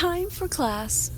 Time for class.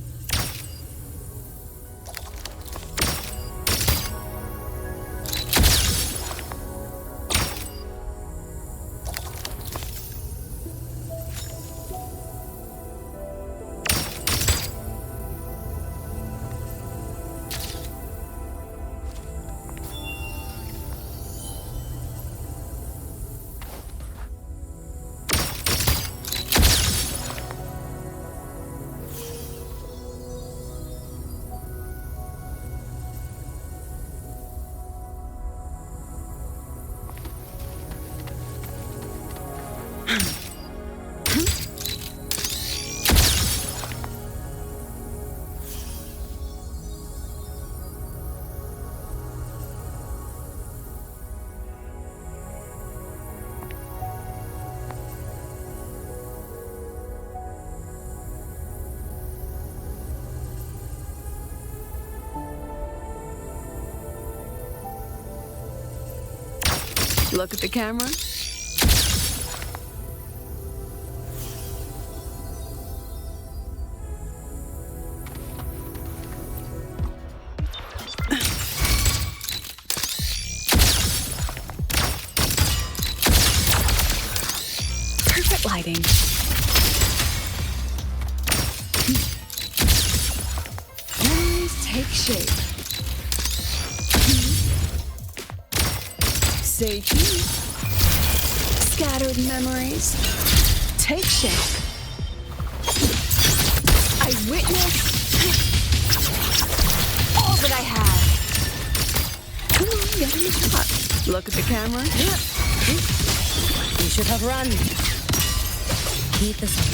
Look at the camera. Perfect lighting. Memories take shape. Say cheese. Scattered memories take shape. I witnessed all that I had. Come on, get in the shot. Look at the camera. You should have run. Keep this up.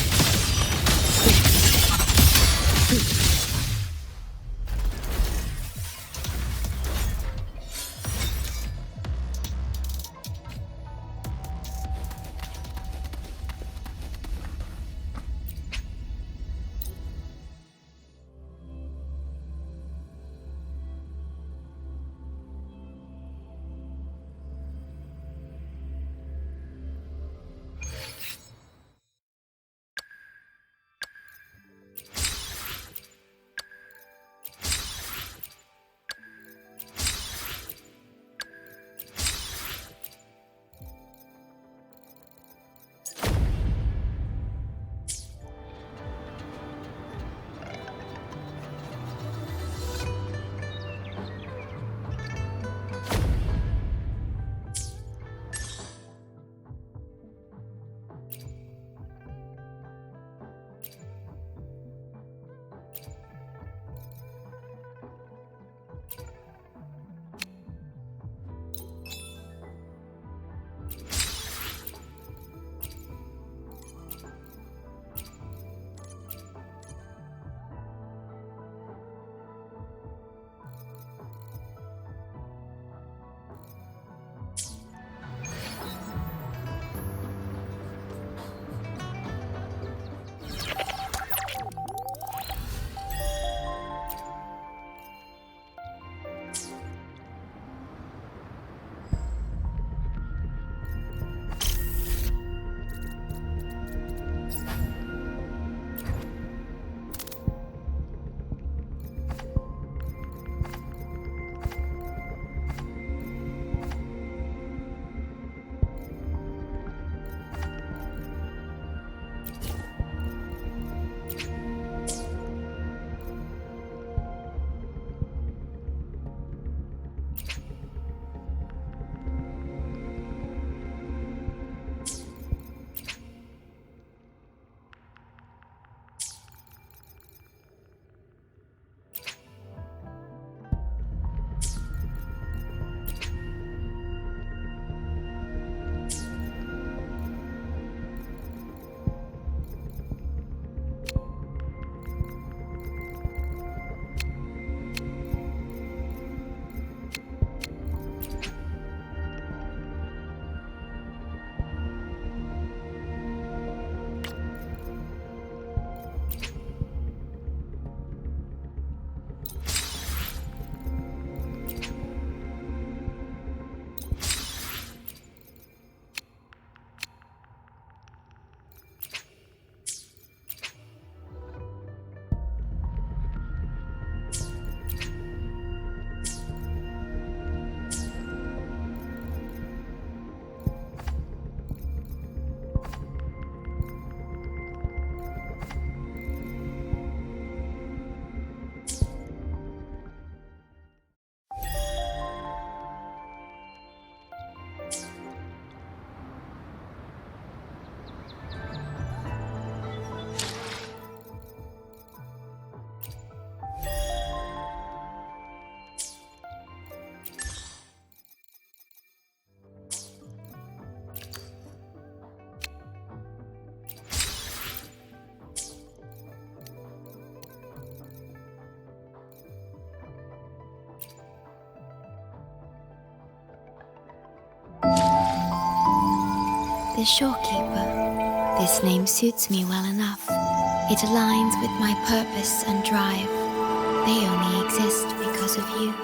the Shorekeeper. This name suits me well enough. It aligns with my purpose and drive. They only exist because of you.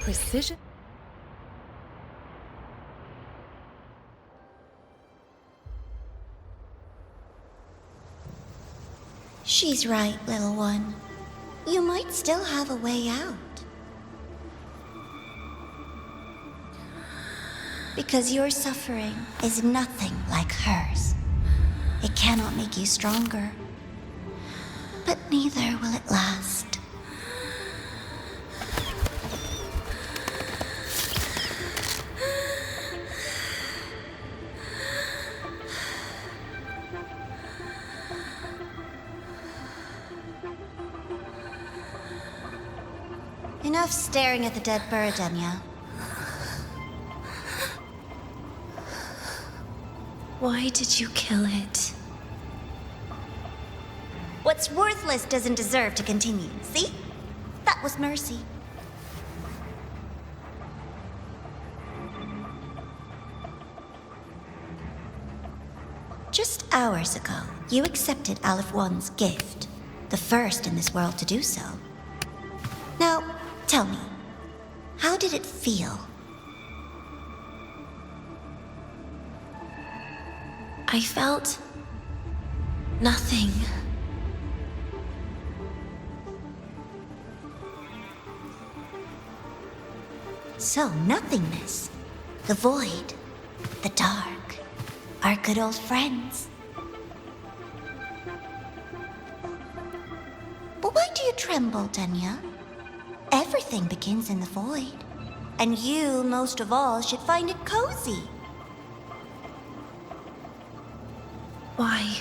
precision. She's right, little one. You might still have a way out. Because your suffering is nothing like hers. It cannot make you stronger, but neither will it last. Enough staring at the dead bird, Denia. Why did you kill it? What's worthless doesn't deserve to continue, see? That was mercy. Just hours ago, you accepted Aleph One's gift, the first in this world to do so. Now, tell me, how did it feel? I felt nothing. So, nothingness, the void, the dark, are good old friends. But why do you tremble, Denia? Everything begins in the void, and you, most of all, should find it cozy. Why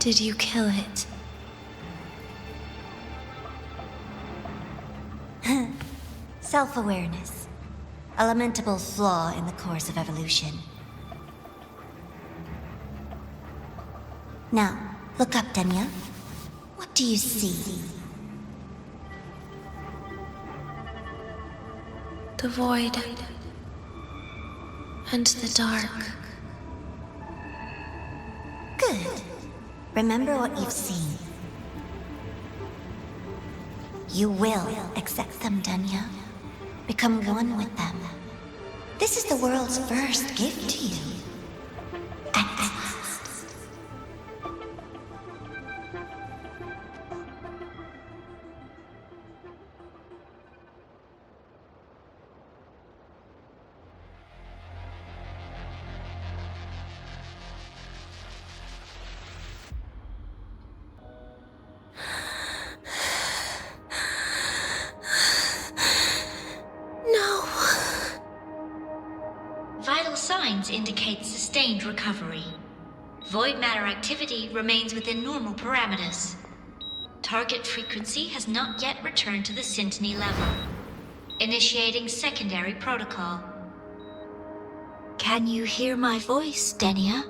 did you kill it? Self-awareness. A lamentable flaw in the course of evolution. Now, look up, Denia. What do you see? The void and the dark. Good. Remember what you've seen. You will accept them, Denia. Become one with them. This is the world's first gift to you. At last. Vital signs indicate sustained recovery. Void matter activity remains within normal parameters. Target frequency has not yet returned to the syntony level. Initiating secondary protocol. Can you hear my voice, Denia?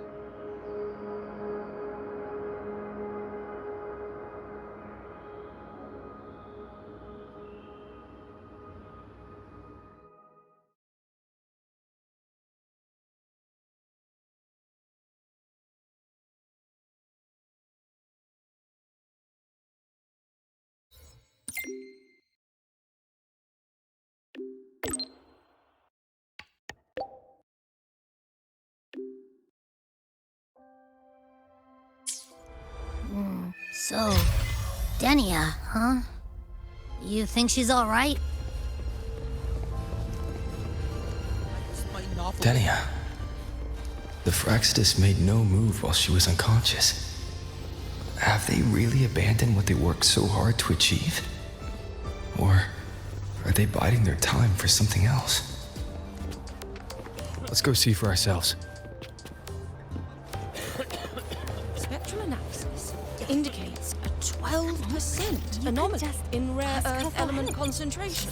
So, Denia, huh? You think she's alright? Denia. The Fraxidus made no move while she was unconscious. Have they really abandoned what they worked so hard to achieve? Or are they biding their time for something else? Let's go see for ourselves. Spectral analysis indicates a 12% anomaly in rare earth element concentration.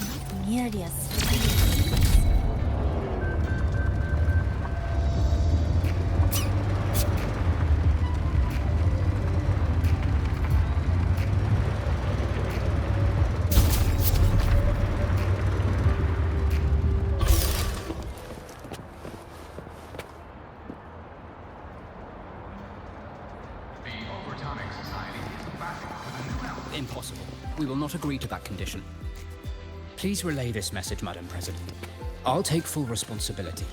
Impossible. We will not agree to that condition. Please relay this message, Madam President. I'll take full responsibility.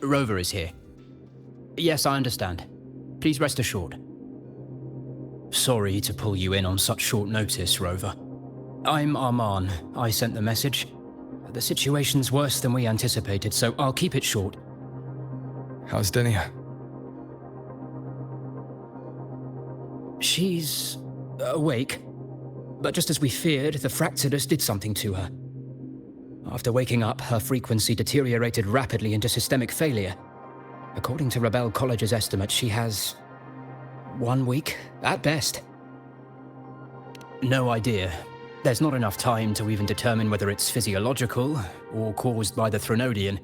Rover is here. Yes, I understand. Please rest assured. Sorry to pull you in on such short notice, Rover. I'm Arman. I sent the message. The situation's worse than we anticipated, so I'll keep it short. How's Denia? She's awake. But just as we feared, the Fractidus did something to her. After waking up, her frequency deteriorated rapidly into systemic failure. According to Rebel College's estimate, she has 1 week, at best. No idea. There's not enough time to even determine whether it's physiological or caused by the Threnodian.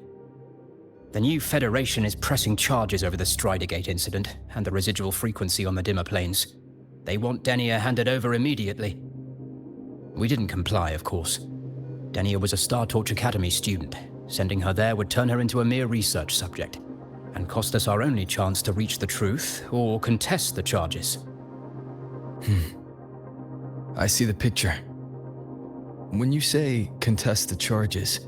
The new Federation is pressing charges over the Stridergate incident and the residual frequency on the dimmer planes. They want Denia handed over immediately. We didn't comply, of course. Denia was a Star Torch Academy student. Sending her there would turn her into a mere research subject, and cost us our only chance to reach the truth or contest the charges. I see the picture. When you say contest the charges,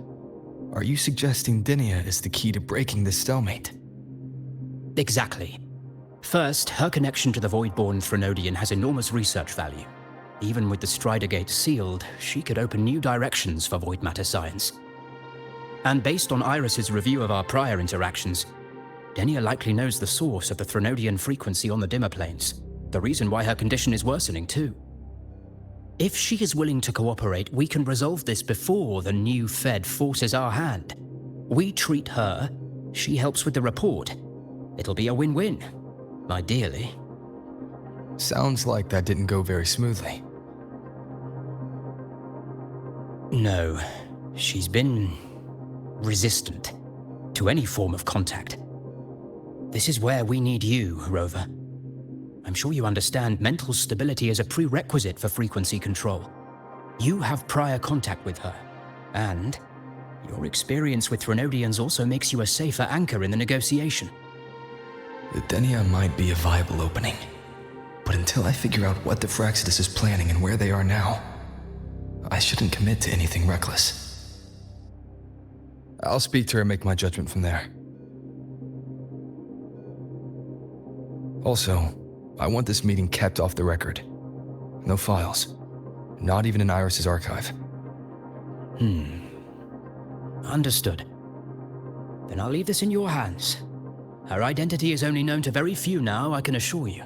are you suggesting Denia is the key to breaking this stalemate? Exactly. First, her connection to the Voidborn Threnodian has enormous research value. Even with the Stridergate sealed, she could open new directions for void matter science. And based on Iris's review of our prior interactions, Denia likely knows the source of the Threnodian frequency on the dimmer planes, the reason why her condition is worsening too. If she is willing to cooperate, we can resolve this before the new Fed forces our hand. We treat her, she helps with the report. It'll be a win-win, ideally. Sounds like that didn't go very smoothly. No, she's been resistant to any form of contact. This is where we need you, Rover. I'm sure you understand mental stability is a prerequisite for frequency control. You have prior contact with her, and your experience with Threnodians also makes you a safer anchor in the negotiation. Denia might be a viable opening, but until I figure out what the Fractidus is planning and where they are now, I shouldn't commit to anything reckless. I'll speak to her and make my judgment from there. Also, I want this meeting kept off the record. No files. Not even in Iris's archive. Understood. Then I'll leave this in your hands. Her identity is only known to very few now, I can assure you.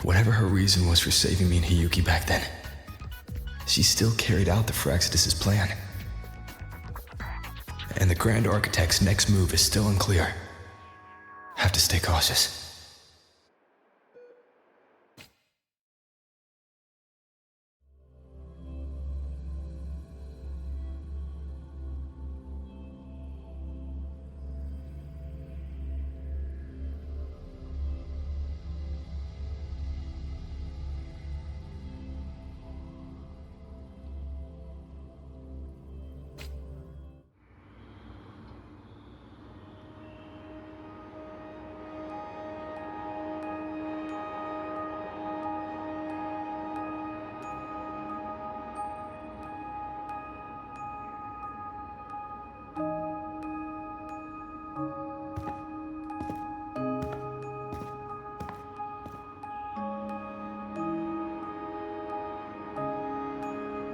Whatever her reason was for saving me and Hiyuki back then, she still carried out the Phyrexidus' plan. And the Grand Architect's next move is still unclear. Have to stay cautious.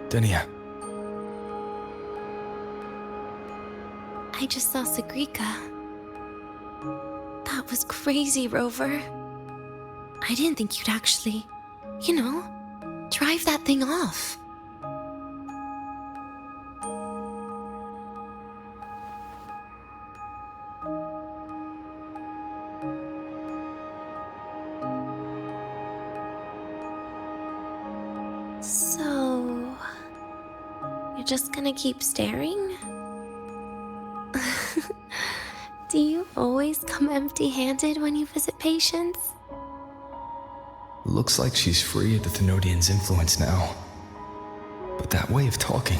Denia. I just saw Sagrika. That was crazy, Rover. I didn't think you'd actually, drive that thing off. So, you're just gonna keep staring? Do you always come empty-handed when you visit patients? Looks like she's free of the Thenodian's influence now. But that way of talking...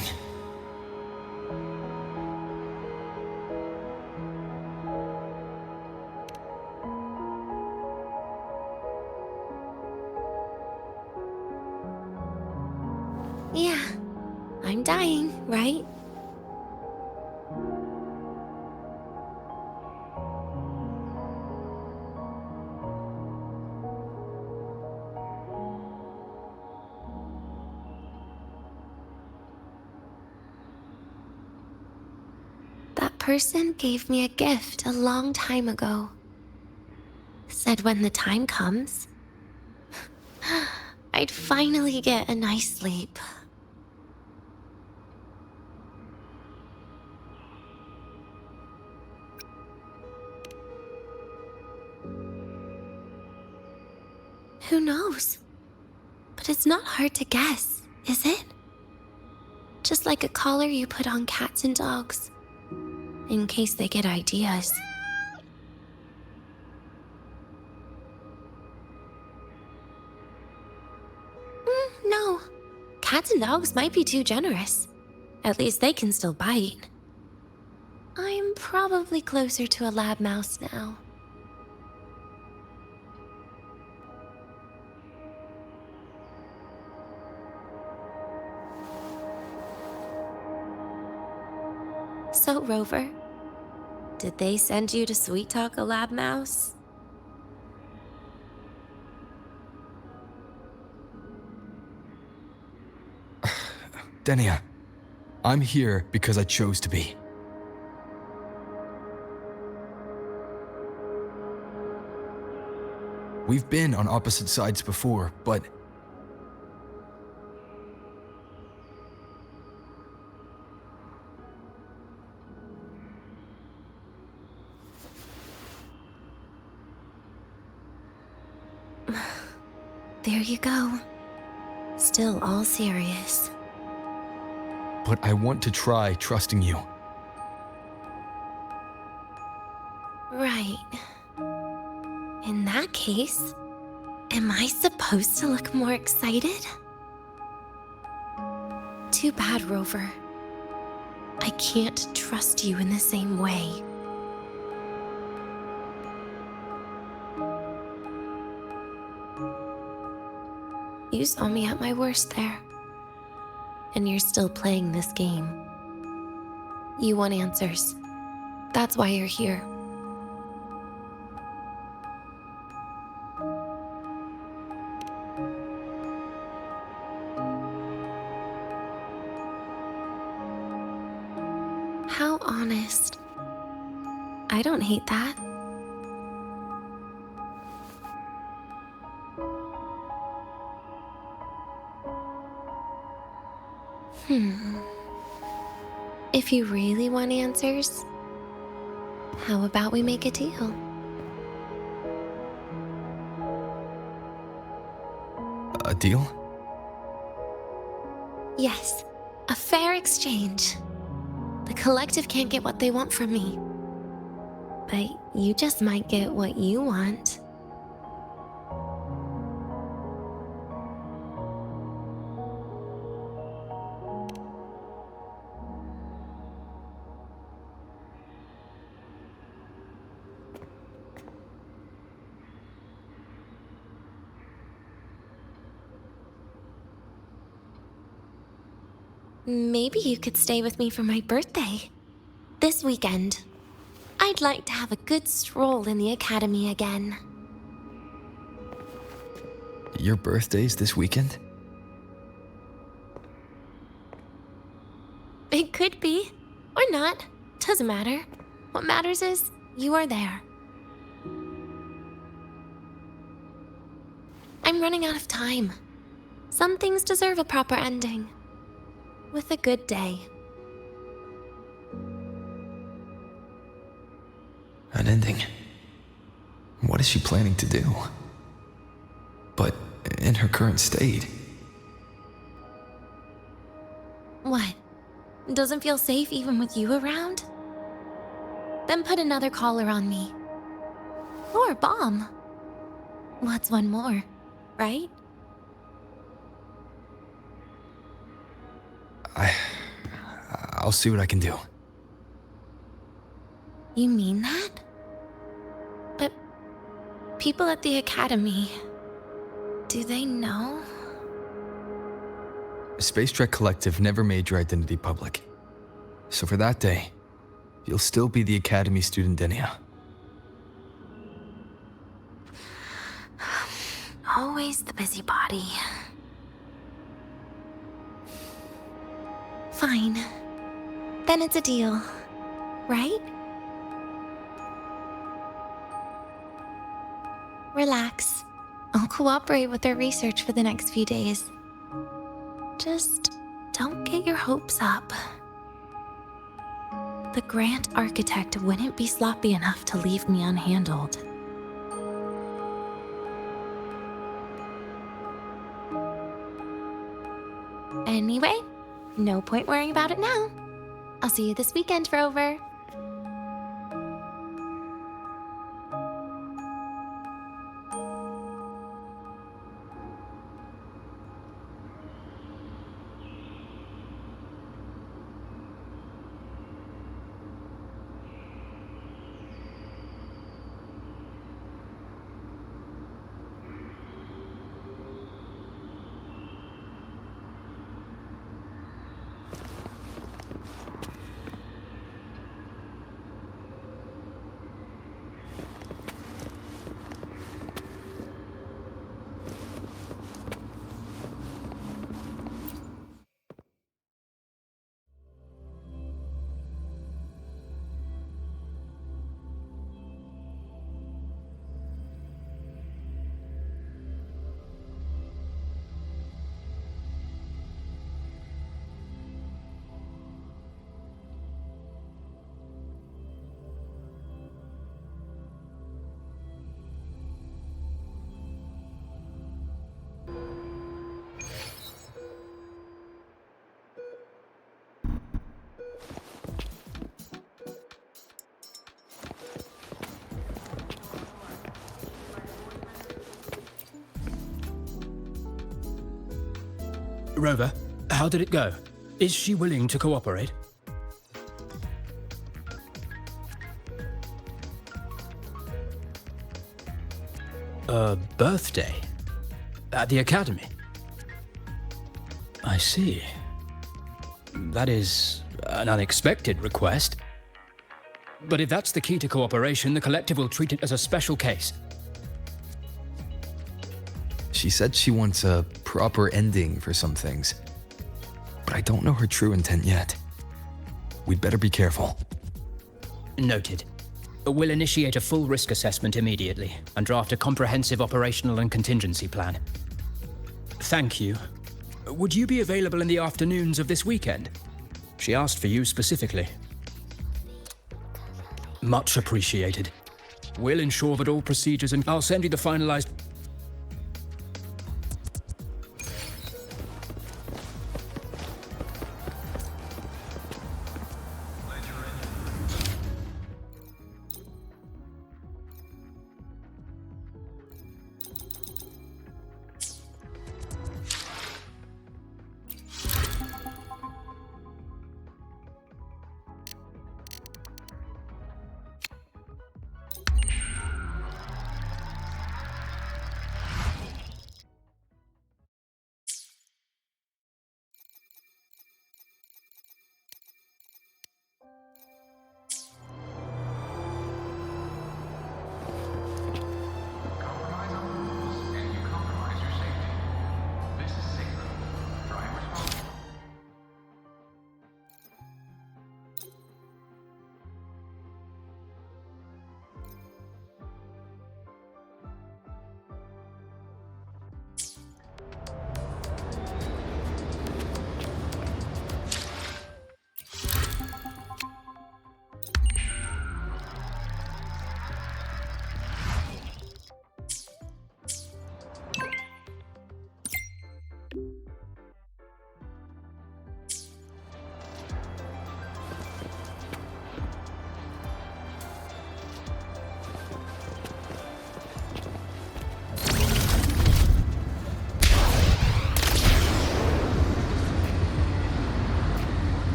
Yeah, I'm dying, right? That person gave me a gift a long time ago. Said when the time comes, I'd finally get a nice sleep. Who knows? But it's not hard to guess, is it? Just like a collar you put on cats and dogs, in case they get ideas. No. Cats and dogs might be too generous. At least they can still bite. I'm probably closer to a lab mouse now. So, Rover, did they send you to sweet talk a lab mouse? Denia, I'm here because I chose to be. We've been on opposite sides before, but there you go. Still all serious. I want to try trusting you. Right. In that case, am I supposed to look more excited? Too bad, Rover. I can't trust you in the same way. You saw me at my worst there. And you're still playing this game. You want answers. That's why you're here. How honest. I don't hate that. If you really want answers, how about we make a deal? A deal? Yes, a fair exchange. The collective can't get what they want from me. But you just might get what you want. Maybe you could stay with me for my birthday. This weekend. I'd like to have a good stroll in the academy again. Your birthday's this weekend? It could be, or not. Doesn't matter. What matters is you are there. I'm running out of time. Some things deserve a proper ending. With a good day. An ending? What is she planning to do? But in her current state. What? Doesn't feel safe even with you around? Then put another collar on me. Or a bomb. What's one more, right? I'll see what I can do. You mean that? But people at the academy, do they know? Space Trek Collective never made your identity public. So for that day, you'll still be the Academy student Denia. Always the busybody. Fine. Then it's a deal, right? Relax. I'll cooperate with their research for the next few days. Just don't get your hopes up. The Grant Architect wouldn't be sloppy enough to leave me unhandled. Anyway, no point worrying about it now. I'll see you this weekend, Rover. Rover, how did it go? Is she willing to cooperate? A birthday? At the academy? I see. That is an unexpected request. But if that's the key to cooperation, the Collective will treat it as a special case. She said she wants a proper ending for some things, but I don't know her true intent yet. We'd better be careful. Noted. We'll initiate a full risk assessment immediately and draft a comprehensive operational and contingency plan. Thank you. Would you be available in the afternoons of this weekend? She asked for you specifically. Much appreciated. We'll ensure that all procedures and I'll send you the finalized...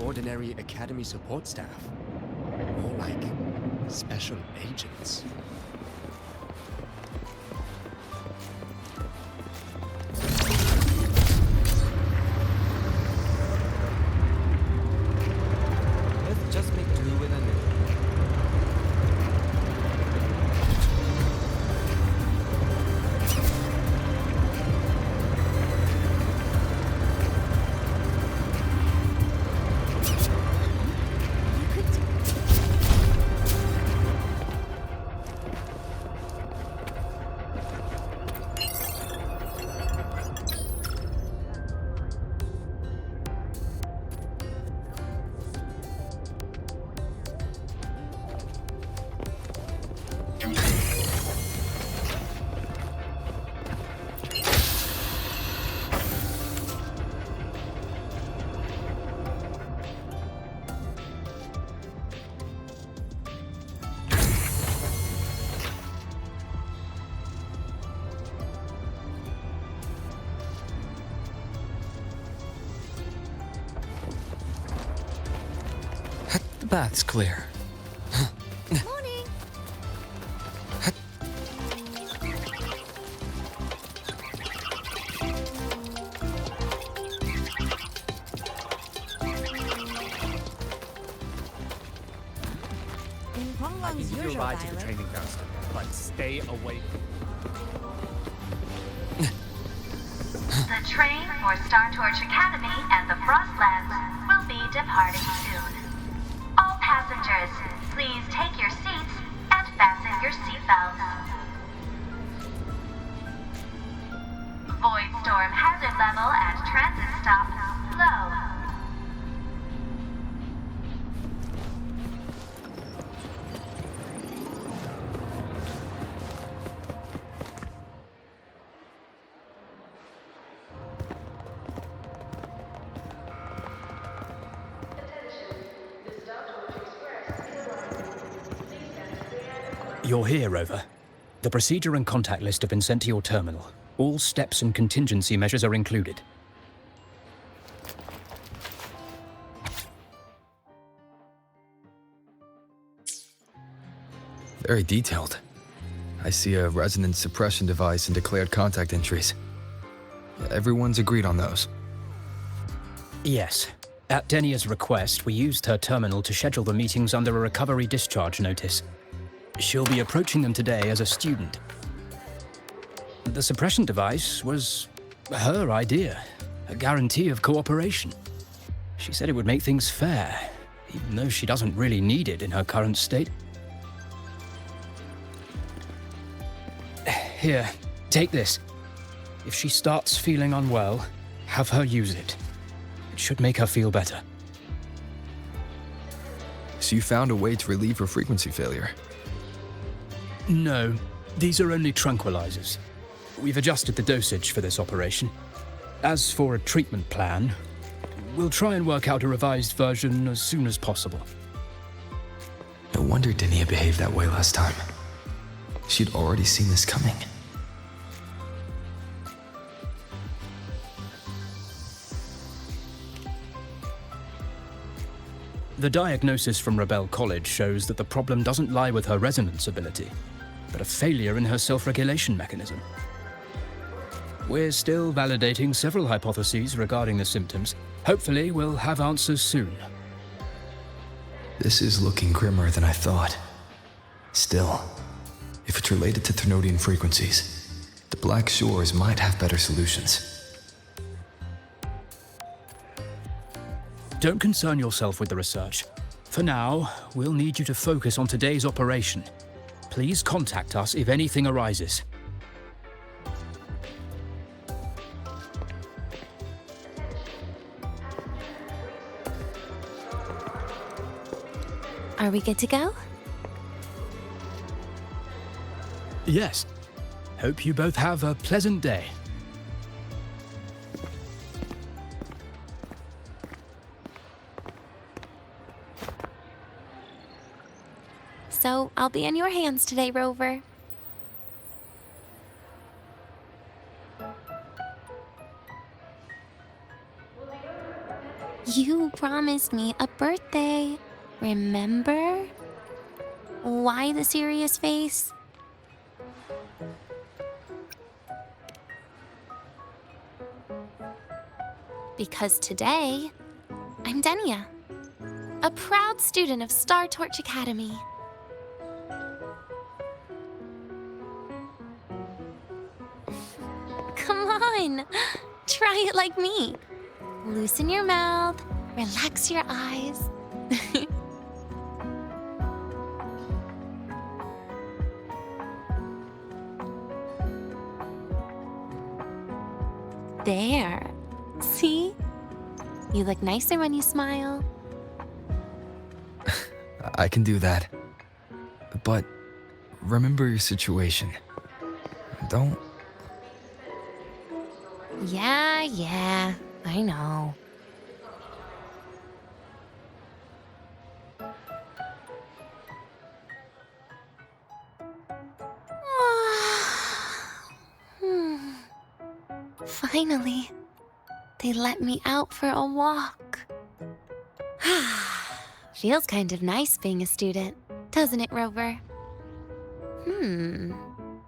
ordinary academy support staff. More like special agents. Let's just make do with a new. Path's clear. Morning. I can give you a ride to the training grounds, but stay away. The train for Star Torch Academy and the Frostlands will be departing soon. All passengers, please take your seats and fasten your seatbelts. Void storm hazard level at transit stop low. You're here, Rover. The procedure and contact list have been sent to your terminal. All steps and contingency measures are included. Very detailed. I see a resonance suppression device and declared contact entries. Everyone's agreed on those. Yes. At Denia's request, we used her terminal to schedule the meetings under a recovery discharge notice. She'll be approaching them today as a student. The suppression device was her idea, a guarantee of cooperation. She said it would make things fair, even though she doesn't really need it in her current state. Here, take this. If she starts feeling unwell, have her use it. It should make her feel better. So you found a way to relieve her frequency failure? No, these are only tranquilizers. We've adjusted the dosage for this operation. As for a treatment plan, we'll try and work out a revised version as soon as possible. No wonder Denia behaved that way last time. She'd already seen this coming. The diagnosis from Rebel College shows that the problem doesn't lie with her resonance ability, but a failure in her self-regulation mechanism. We're still validating several hypotheses regarding the symptoms. Hopefully, we'll have answers soon. This is looking grimmer than I thought. Still, if it's related to Thermodian frequencies, the Black Shores might have better solutions. Don't concern yourself with the research. For now, we'll need you to focus on today's operation. Please contact us if anything arises. Are we good to go? Yes. Hope you both have a pleasant day. So, I'll be in your hands today, Rover. You promised me a birthday, remember? Why the serious face? Because today, I'm Denia, a proud student of Star Torch Academy. Come on, try it like me. Loosen your mouth, relax your eyes. There. See? You look nicer when you smile. I can do that. But remember your situation. Don't... Yeah, I know. Finally, they let me out for a walk. Feels kind of nice being a student, doesn't it, Rover?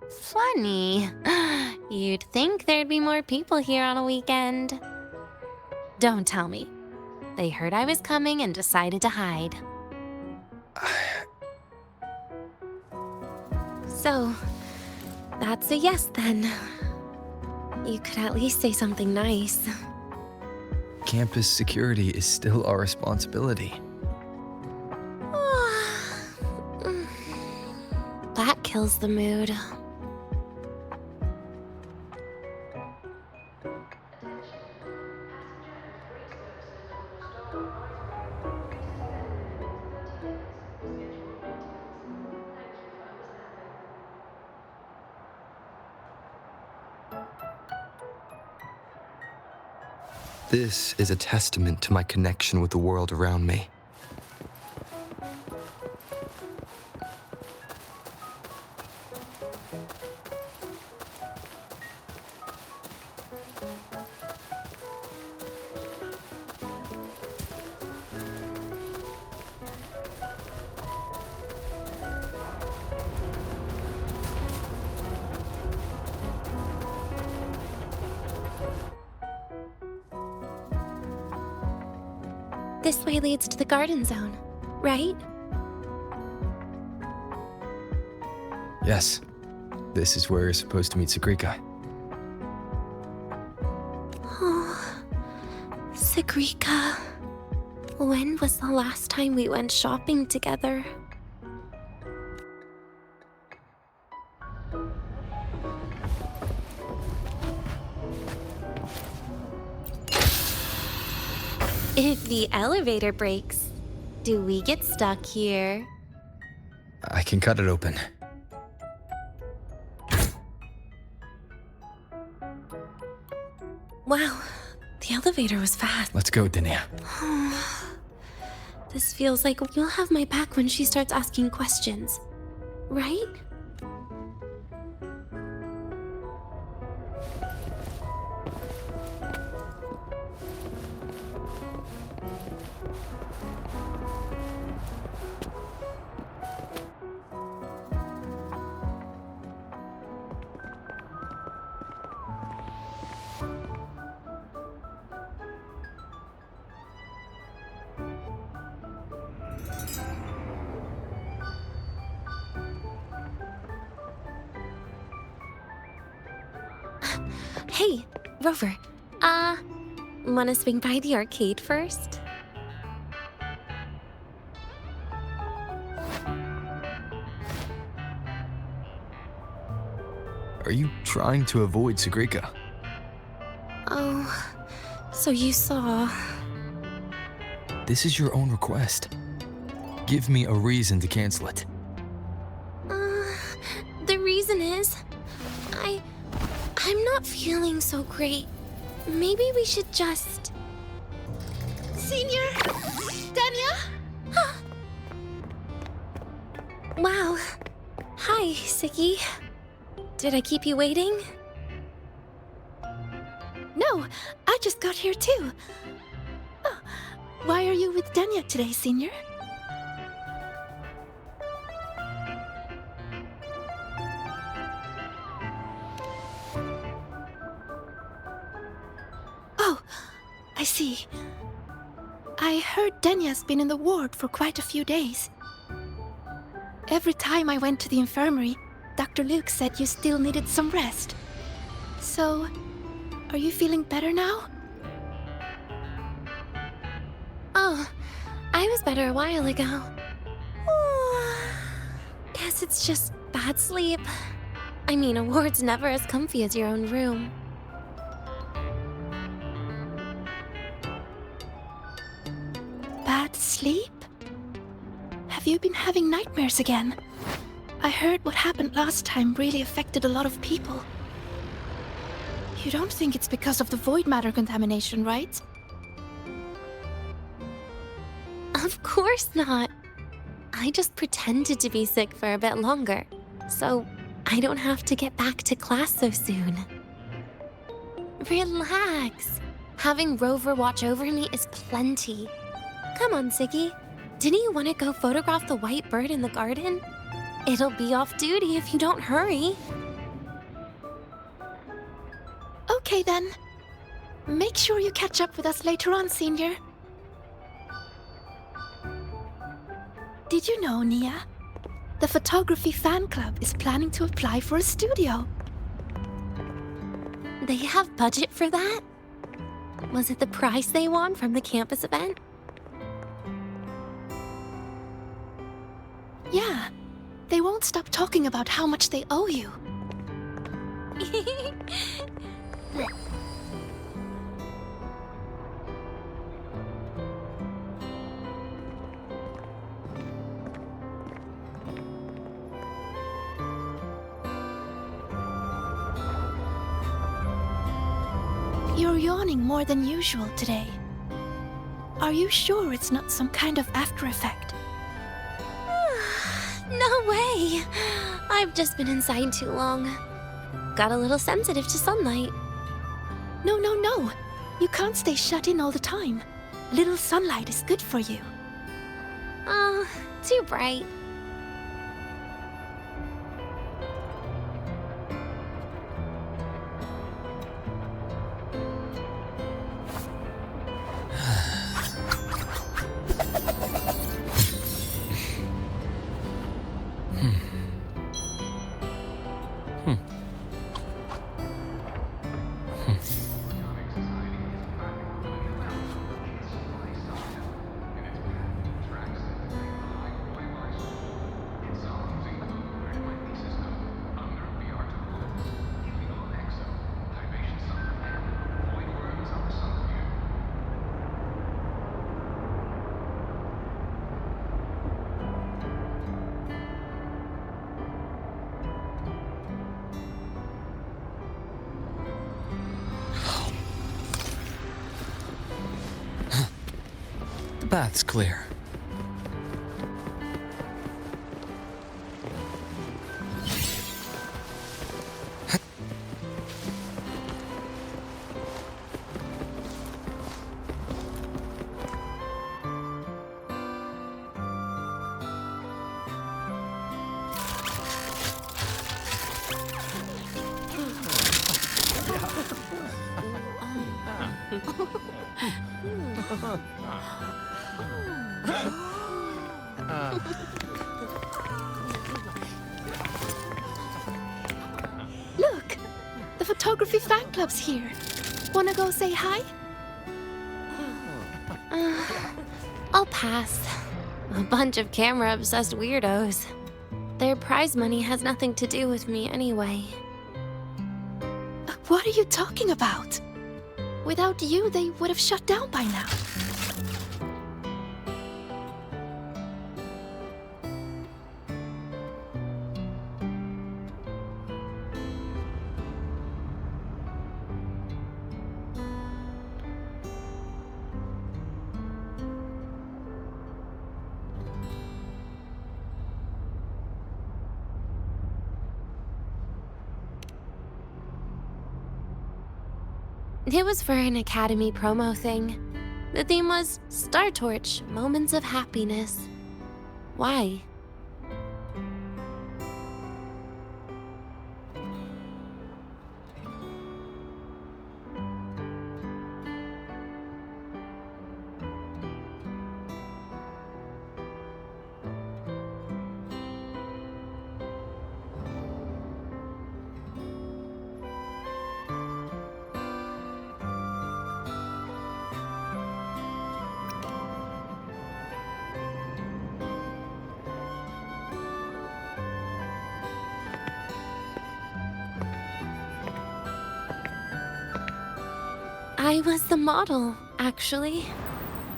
Funny. You'd think there'd be more people here on a weekend. Don't tell me. They heard I was coming and decided to hide. So, that's a yes then. You could at least say something nice. Campus security is still our responsibility. That kills the mood. This is a testament to my connection with the world around me. This way leads to the garden zone, right? Yes, this is where you're supposed to meet Sagrika. Oh, Sagrika. When was the last time we went shopping together? If the elevator breaks, do we get stuck here? I can cut it open. Wow, the elevator was fast. Let's go, Denia. This feels like you'll have my back when she starts asking questions, right? Hey, Rover. Wanna swing by the arcade first? Are you trying to avoid Sagrika? Oh, so you saw. This is your own request. Give me a reason to cancel it. The reason is, I'm not feeling so great. Maybe we should just... Senior? Denia? Wow. Hi, Siggy. Did I keep you waiting? No, I just got here too. Oh, why are you with Denia today, Senior? Oh, I see. I heard Denia's been in the ward for quite a few days. Every time I went to the infirmary, Dr. Luke said you still needed some rest. So, are you feeling better now? Oh, I was better a while ago. Guess it's just bad sleep. I mean, a ward's never as comfy as your own room. Bad sleep? Have you been having nightmares again? I heard what happened last time really affected a lot of people. You don't think it's because of the void matter contamination, right? Of course not. I just pretended to be sick for a bit longer, so I don't have to get back to class so soon. Relax. Having Rover watch over me is plenty. Come on, Siggy. Didn't you want to go photograph the white bird in the garden? It'll be off duty if you don't hurry. Okay then. Make sure you catch up with us later on, Senior. Did you know, Nia? The photography fan club is planning to apply for a studio. They have budget for that? Was it the prize they won from the campus event? Yeah. They won't stop talking about how much they owe you. You're yawning more than usual today. Are you sure it's not some kind of after effect? No way! I've just been inside too long. Got a little sensitive to sunlight. No. You can't stay shut in all the time. Little sunlight is good for you. Oh, too bright. The bath's clear. Look! The photography fan club's here. Wanna go say hi? I'll pass. A bunch of camera-obsessed weirdos. Their prize money has nothing to do with me anyway. What are you talking about? Without you, they would have shut down by now. It was for an Academy promo thing. The theme was Star Torch, Moments of Happiness. Why? I was the model, actually.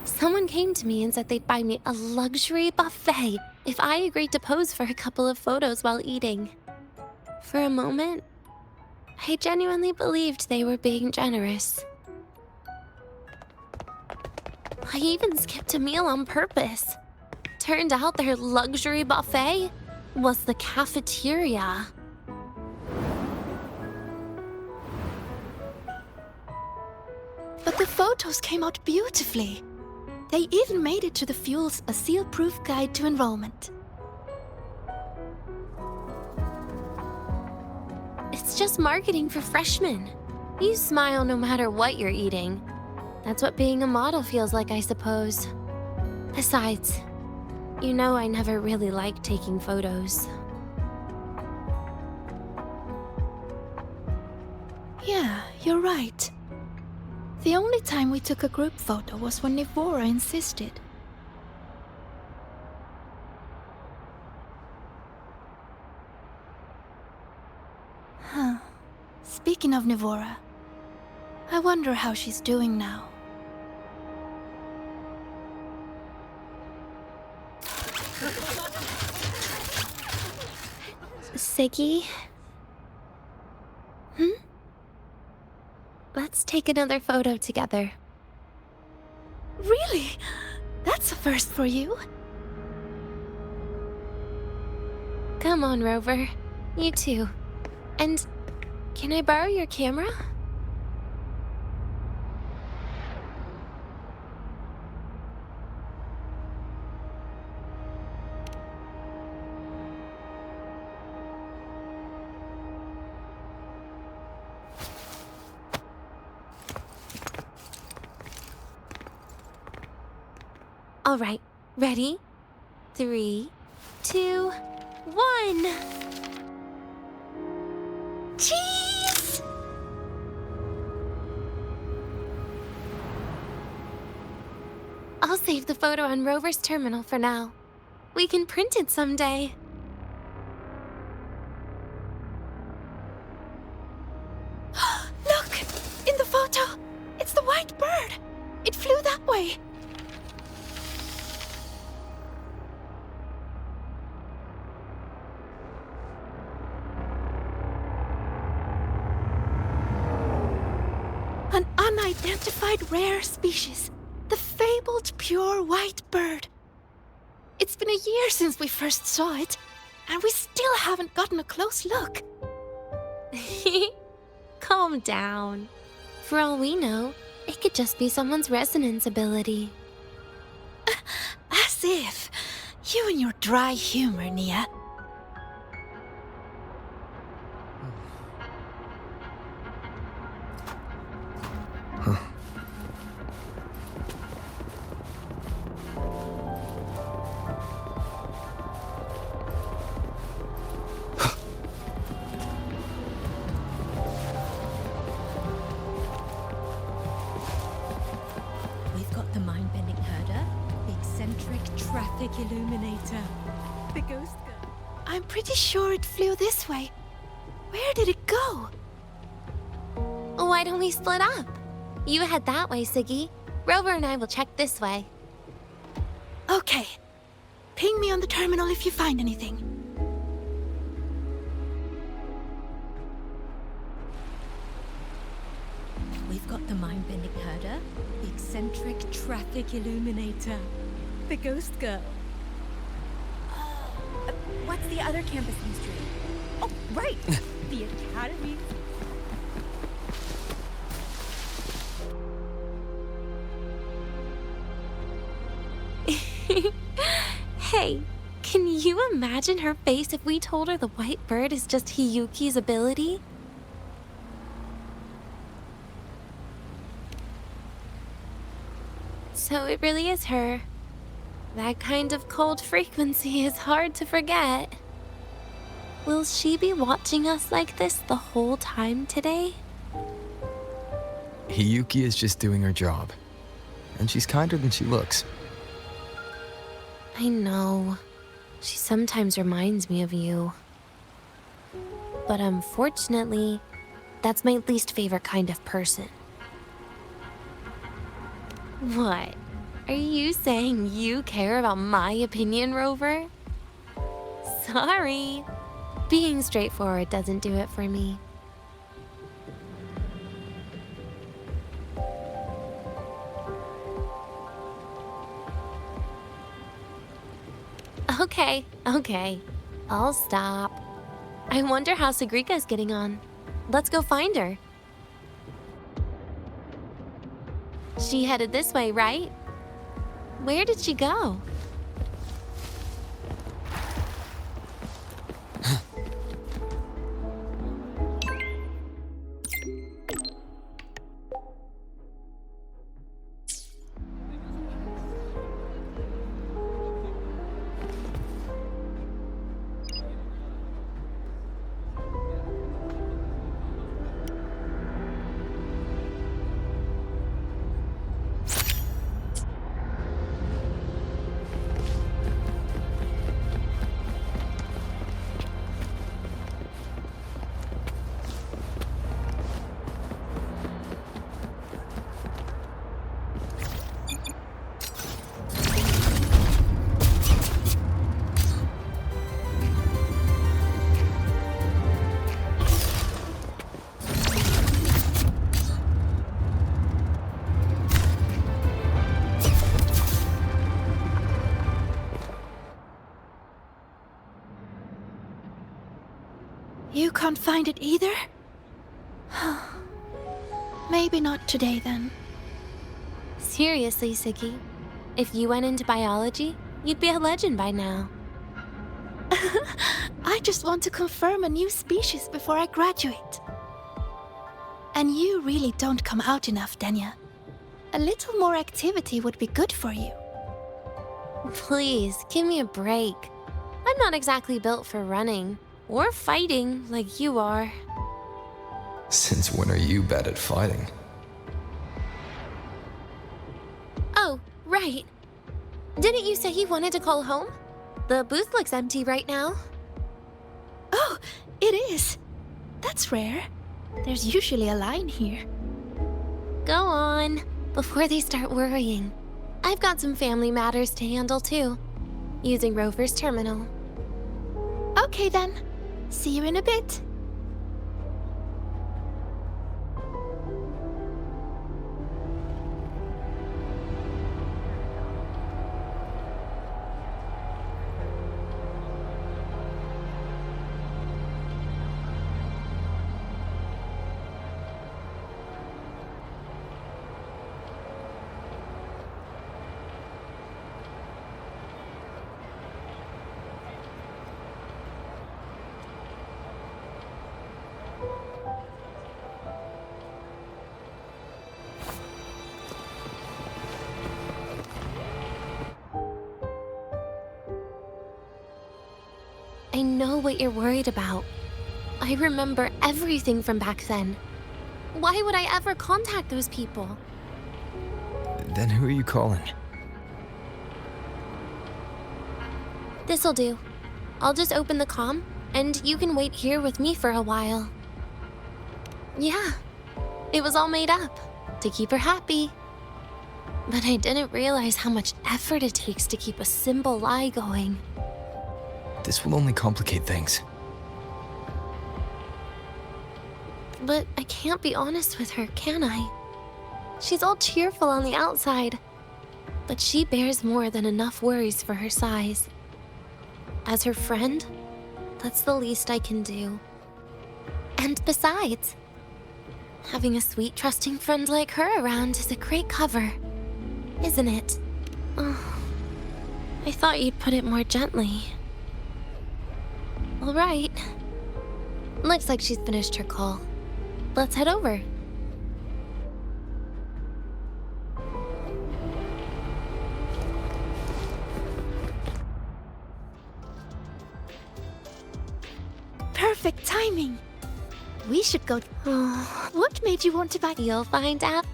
Someone came to me and said they'd buy me a luxury buffet if I agreed to pose for a couple of photos while eating. For a moment, I genuinely believed they were being generous. I even skipped a meal on purpose. Turned out their luxury buffet was the cafeteria. But the photos came out beautifully. They even made it to the Fuel's A Seal-Proof Guide to Enrollment. It's just marketing for freshmen. You smile no matter what you're eating. That's what being a model feels like, I suppose. Besides, you know I never really liked taking photos. Yeah, you're right. The only time we took a group photo was when Nivora insisted. Huh. Speaking of Nivora, I wonder how she's doing now. Siggy? Let's take another photo together. Really? That's a first for you. Come on, Rover. You too. And can I borrow your camera? All right, ready? 3, 2, 1. Cheese! I'll save the photo on Rover's terminal for now. We can print it someday. Look! In the photo! It's the white bird! It flew that way! An unidentified rare species. The fabled pure white bird. It's been a year since we first saw it, and we still haven't gotten a close look. Calm down. For all we know, it could just be someone's resonance ability. As if. You and your dry humor, Nia. We've got the mind-bending herder, the eccentric traffic illuminator, the ghost girl. I'm pretty sure it flew this way. Where did it go? Why don't we split up? You head that way, Siggy. Rover and I will check this way. Okay. Ping me on the terminal if you find anything. We've got the mind-bending herder, the eccentric traffic illuminator, the ghost girl. What's the other campus mystery? Oh, right! The Academy. Hey, can you imagine her face if we told her the white bird is just Hiyuki's ability? So it really is her. That kind of cold frequency is hard to forget. Will she be watching us like this the whole time today? Hiyuki is just doing her job. And she's kinder than she looks. I know. She sometimes reminds me of you. But unfortunately, that's my least favorite kind of person. What? Are you saying you care about my opinion, Rover? Sorry. Being straightforward doesn't do it for me. Okay. I'll stop. I wonder how Sagrika's getting on. Let's go find her. She headed this way, right? Where did she go? You can't find it either? Maybe not today then. Seriously, Siggy. If you went into biology, you'd be a legend by now. I just want to confirm a new species before I graduate. And you really don't come out enough, Denia. A little more activity would be good for you. Please, give me a break. I'm not exactly built for running or fighting like you are. Since when are you bad at fighting? Oh, right. Didn't you say you wanted to call home? The booth looks empty right now. Oh, it is. That's rare. There's usually a line here. Go on, before they start worrying. I've got some family matters to handle too, using Rover's terminal. Okay then. See you in a bit. I know what you're worried about. I remember everything from back then. Why would I ever contact those people? Then who are you calling? This'll do. I'll just open the comm, and you can wait here with me for a while. Yeah, it was all made up, to keep her happy. But I didn't realize how much effort it takes to keep a simple lie going. This will only complicate things. But I can't be honest with her, can I? She's all cheerful on the outside, but she bears more than enough worries for her size. As her friend, that's the least I can do. And besides, having a sweet, trusting friend like her around is a great cover, isn't it? Oh, I thought you'd put it more gently. All right. Looks like she's finished her call. Let's head over. Perfect timing. We should go. What made you want to buy? You'll find out.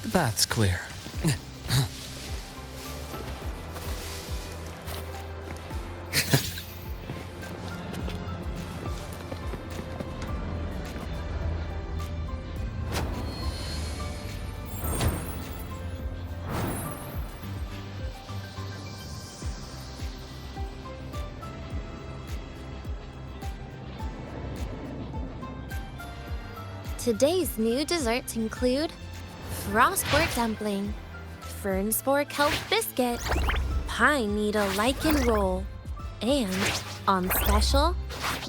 The bath's clear. Today's new desserts include frostwort dumpling, fern spore kelp biscuit, pine needle lichen roll, and, on special,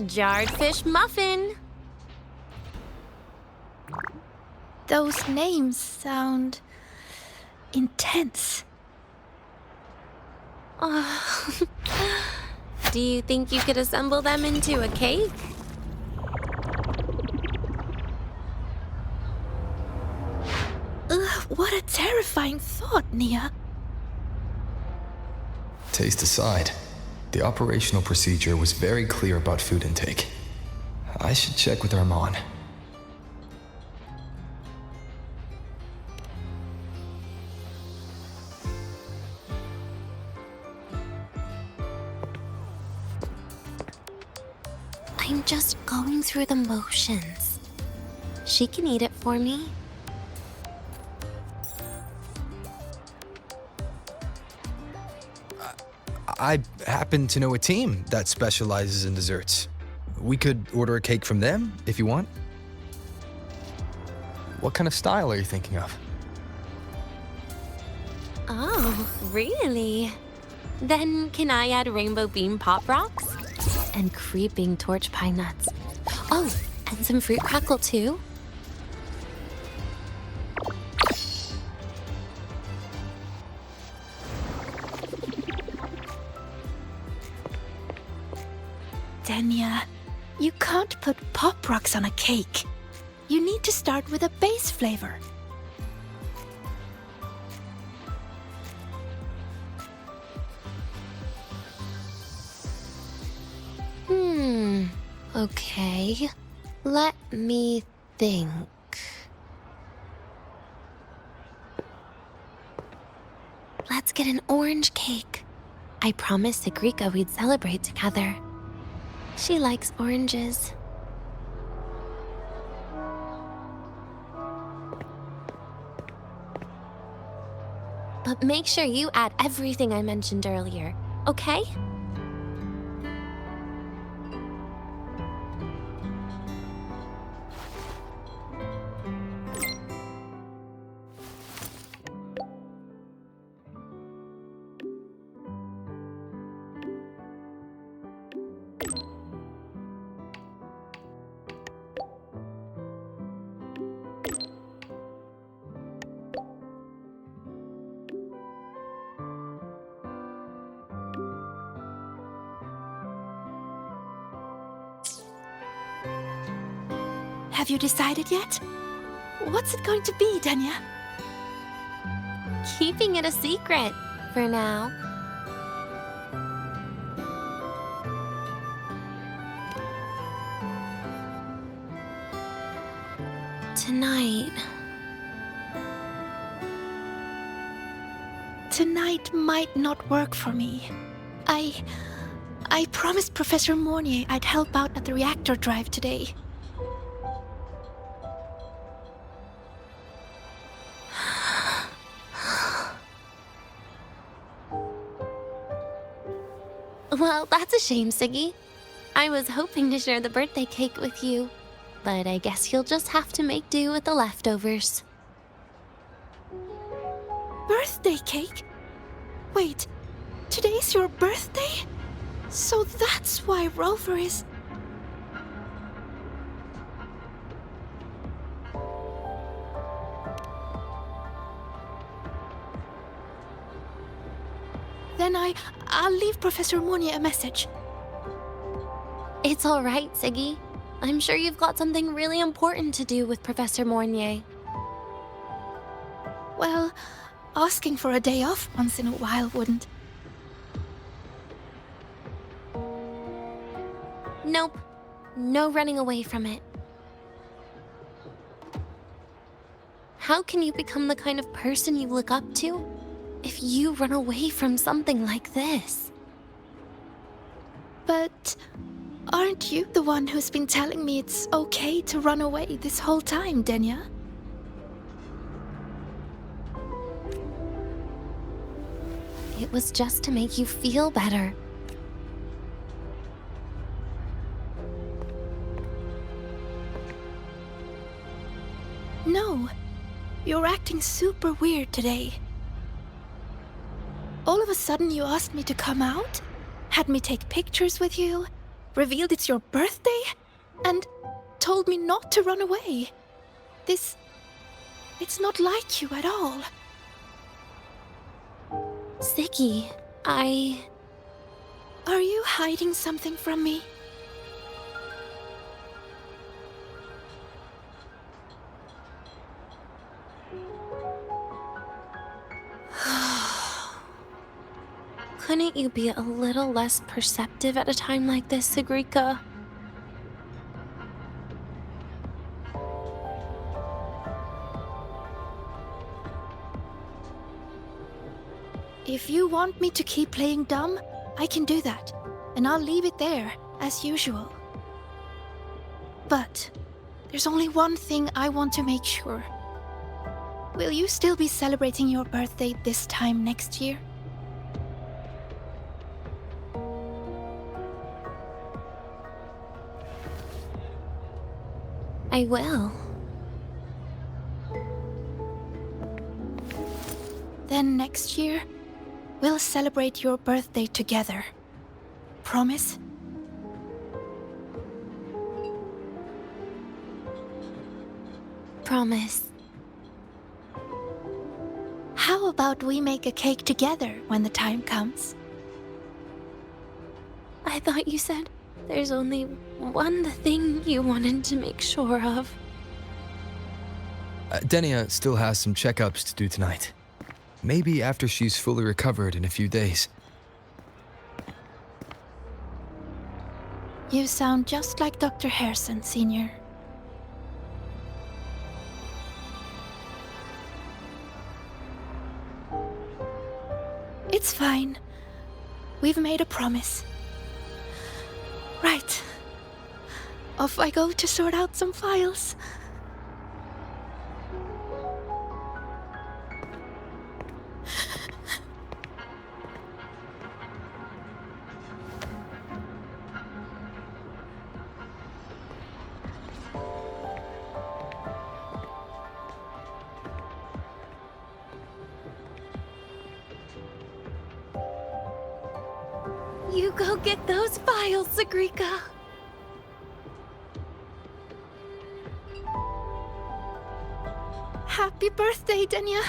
jarred fish muffin. Those names sound intense. Oh. Do you think you could assemble them into a cake? Ugh, what a terrifying thought, Nia. Taste aside, the operational procedure was very clear about food intake. I should check with Armand. I'm just going through the motions. She can eat it for me. I happen to know a team that specializes in desserts. We could order a cake from them if you want. What kind of style are you thinking of? Oh, really? Then can I add rainbow beam pop rocks? And creeping torch pine nuts. Oh, and some fruit crackle too? Denia, you can't put pop rocks on a cake. You need to start with a base flavor. Okay. Let me think. Let's get an orange cake. I promised Sigrika we'd celebrate together. She likes oranges. But make sure you add everything I mentioned earlier, okay? Have you decided yet? What's it going to be, Denia? Keeping it a secret for now. Tonight might not work for me. I promised Professor Mornier I'd help out at the reactor drive today. Well, that's a shame, Siggy. I was hoping to share the birthday cake with you, but I guess you'll just have to make do with the leftovers. Birthday cake? Wait, today's your birthday? So that's why Rover is... Then I'll leave Professor Mornier a message. It's all right, Siggy. I'm sure you've got something really important to do with Professor Mornier. Well, asking for a day off once in a while wouldn't. Nope. No running away from it. How can you become the kind of person you look up to if you run away from something like this? But aren't you the one who's been telling me it's okay to run away this whole time, Denia? It was just to make you feel better. No, you're acting super weird today. All of a sudden you asked me to come out, had me take pictures with you, revealed it's your birthday, and told me not to run away. It's not like you at all. Ziggy, Are you hiding something from me? Couldn't you be a little less perceptive at a time like this, Sigrika? If you want me to keep playing dumb, I can do that, and I'll leave it there, as usual. But there's only one thing I want to make sure. Will you still be celebrating your birthday this time next year? I will. Then next year, we'll celebrate your birthday together. Promise? Promise. How about we make a cake together when the time comes? I thought you said there's only one thing you wanted to make sure of. Denia still has some checkups to do tonight. Maybe after she's fully recovered in a few days. You sound just like Dr. Harrison, Senior. It's fine. We've made a promise. Right. Off I go to sort out some files. You go get those files, Sigrika. Happy birthday, Denia.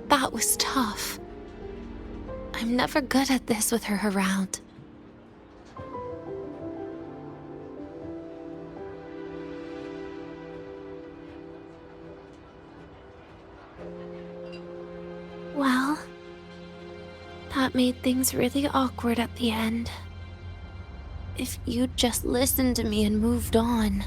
That was tough. I'm never good at this with her around. Well, that made things really awkward at the end. If you'd just listened to me and moved on.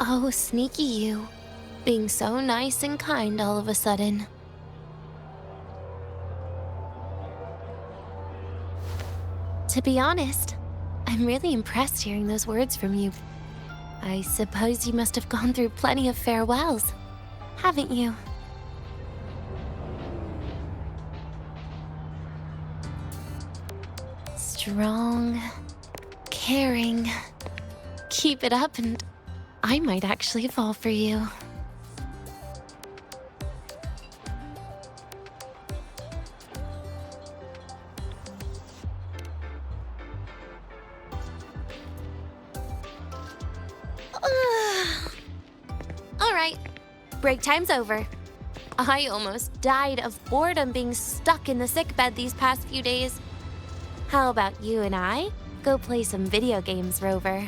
Oh, sneaky you. Being so nice and kind all of a sudden. To be honest, I'm really impressed hearing those words from you. I suppose you must have gone through plenty of farewells, haven't you? Strong, caring. Keep it up and I might actually fall for you. All right, break time's over. I almost died of boredom being stuck in the sickbed these past few days. How about you and I go play some video games, Rover?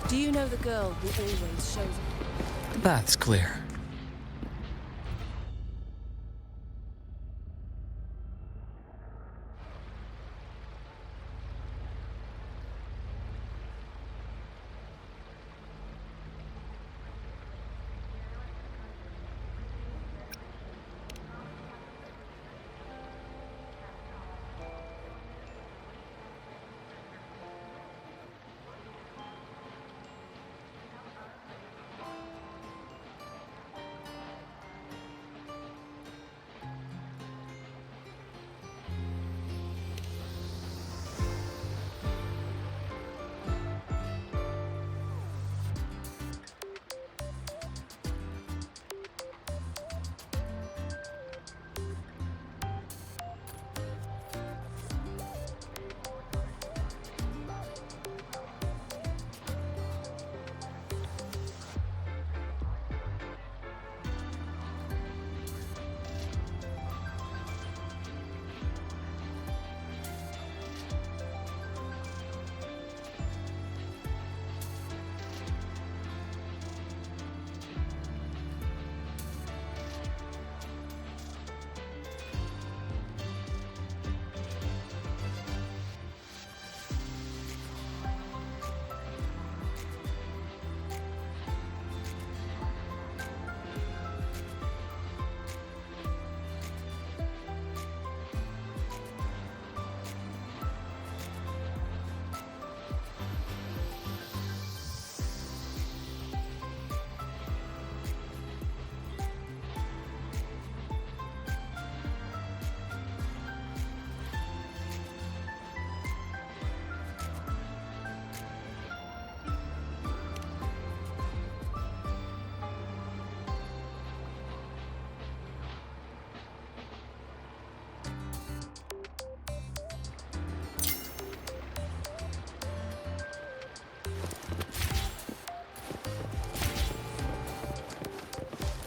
Do you know the girl who always shows The path's clear.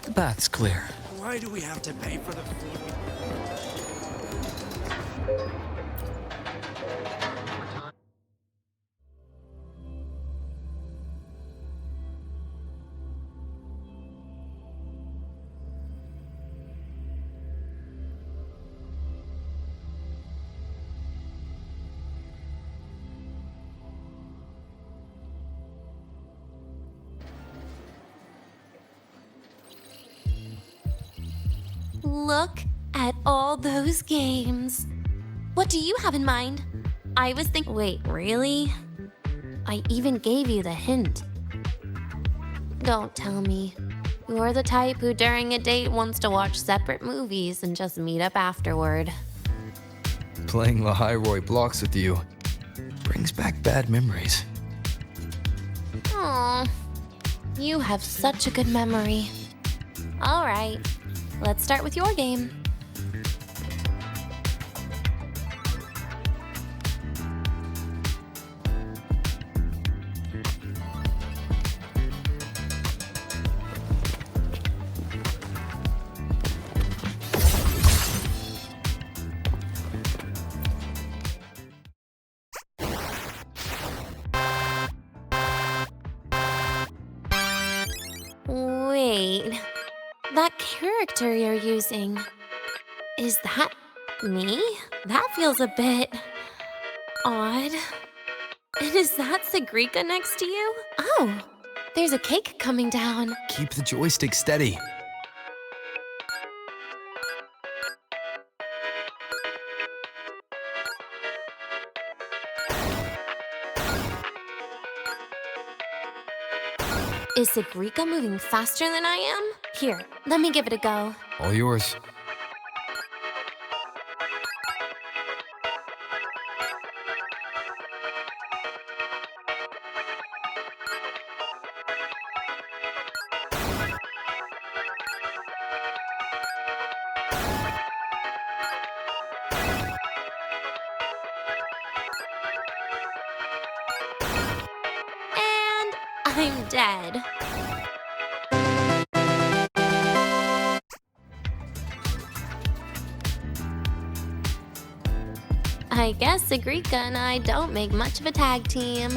The path's clear. Why do we have to pay for the food? Look at all those games. What do you have in mind? I was thinking. Wait, really? I even gave you the hint. Don't tell me. You're the type who during a date wants to watch separate movies and just meet up afterward. Playing Lahairoi blocks with you brings back bad memories. Aw, you have such a good memory. All right, let's start with your game. Wait, that character you're using, is that me? That feels a bit odd. And is that Sagrika next to you? Oh, there's a cake coming down. Keep the joystick steady. Is Sagrika moving faster than I am? Here, let me give it a go. All yours. And I'm dead. I guess Sagrika and I don't make much of a tag team.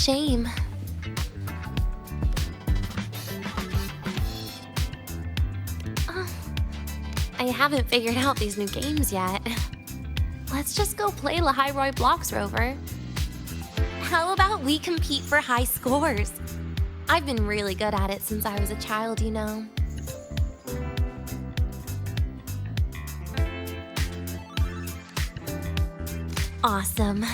Shame. I haven't figured out these new games yet. Let's just go play Lahairoi Blocks, Rover. How about we compete for high scores? I've been really good at it since I was a child, you know. Awesome.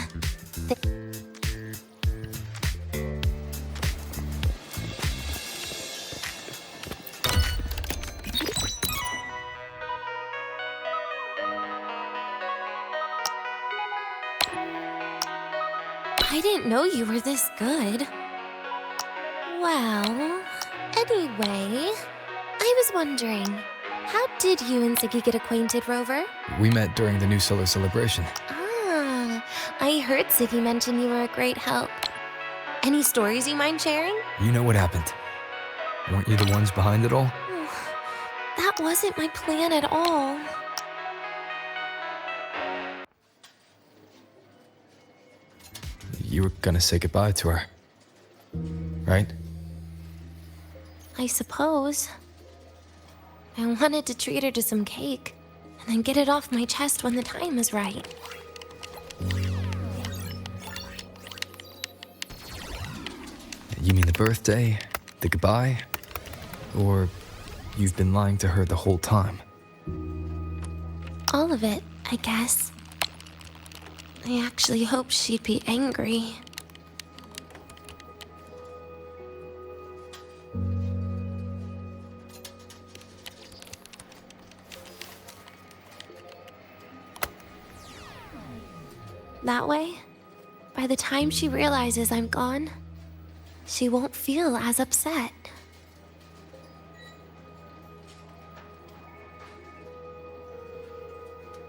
I didn't know you were this good. Well, anyway, I was wondering, how did you and Ziggy get acquainted, Rover? We met during the New Solar Celebration. Ah, I heard Ziggy mention you were a great help. Any stories you mind sharing? You know what happened. Weren't you the ones behind it all? That wasn't my plan at all. You were gonna say goodbye to her, right? I suppose. I wanted to treat her to some cake, and then get it off my chest when the time is right. You mean the birthday, the goodbye, or you've been lying to her the whole time? All of it, I guess. I actually hoped she'd be angry. That way, by the time she realizes I'm gone, she won't feel as upset.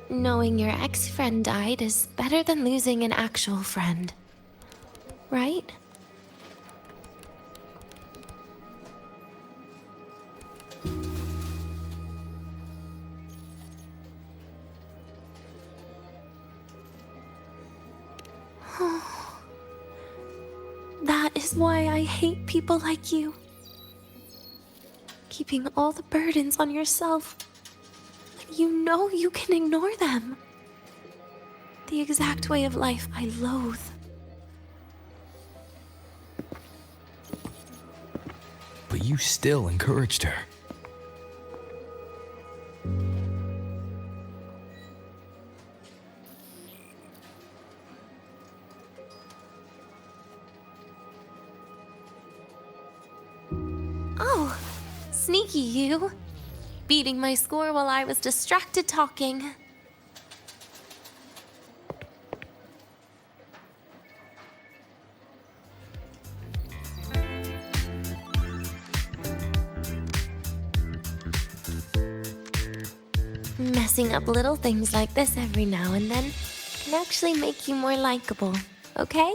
Knowing your ex-friend died is better than losing an actual friend, right? That is why I hate people like you. Keeping all the burdens on yourself. You know you can ignore them. The exact way of life I loathe. But you still encouraged her. Oh, sneaky you. Beating my score while I was distracted talking. Messing up little things like this every now and then can actually make you more likable, okay?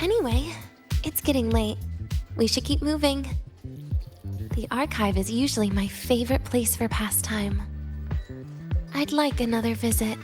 Anyway, it's getting late. We should keep moving. The archive is usually my favorite place for pastime. I'd like another visit.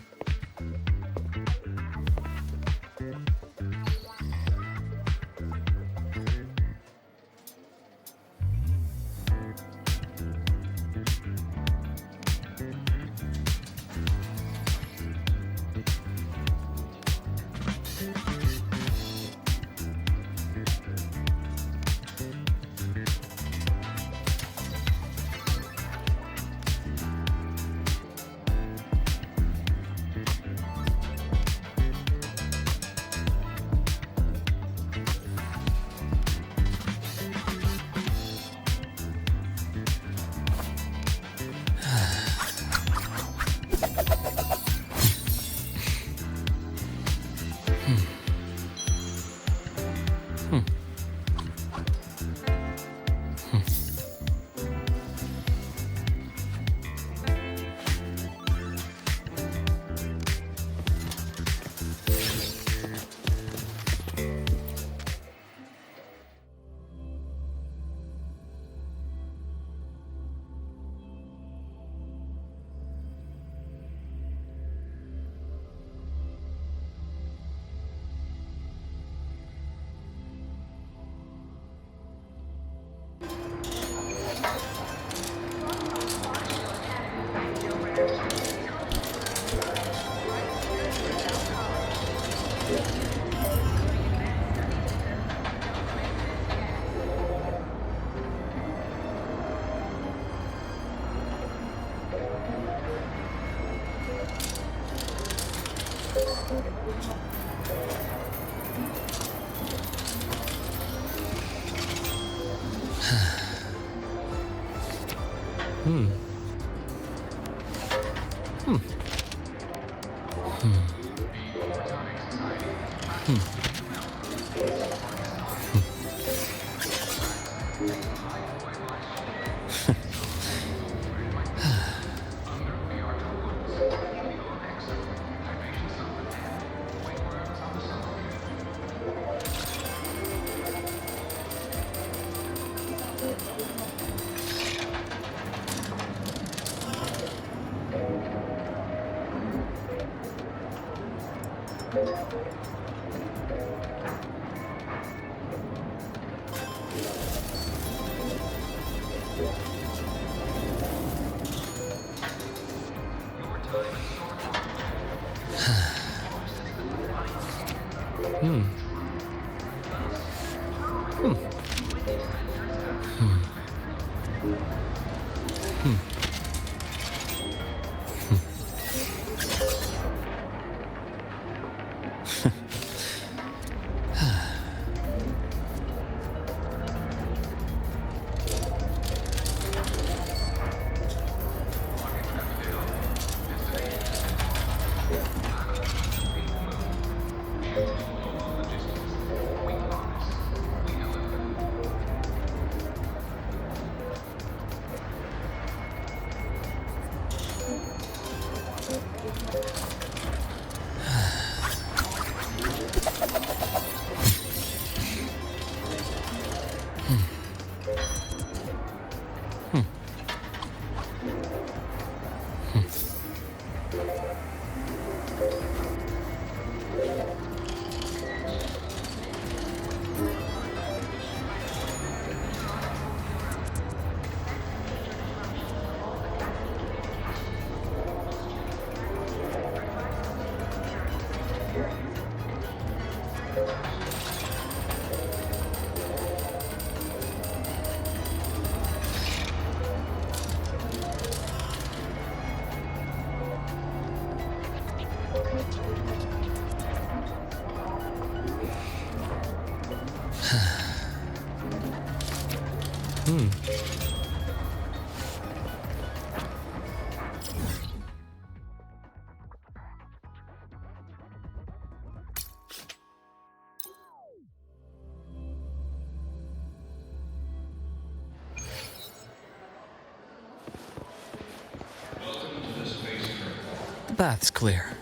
The bath's clear.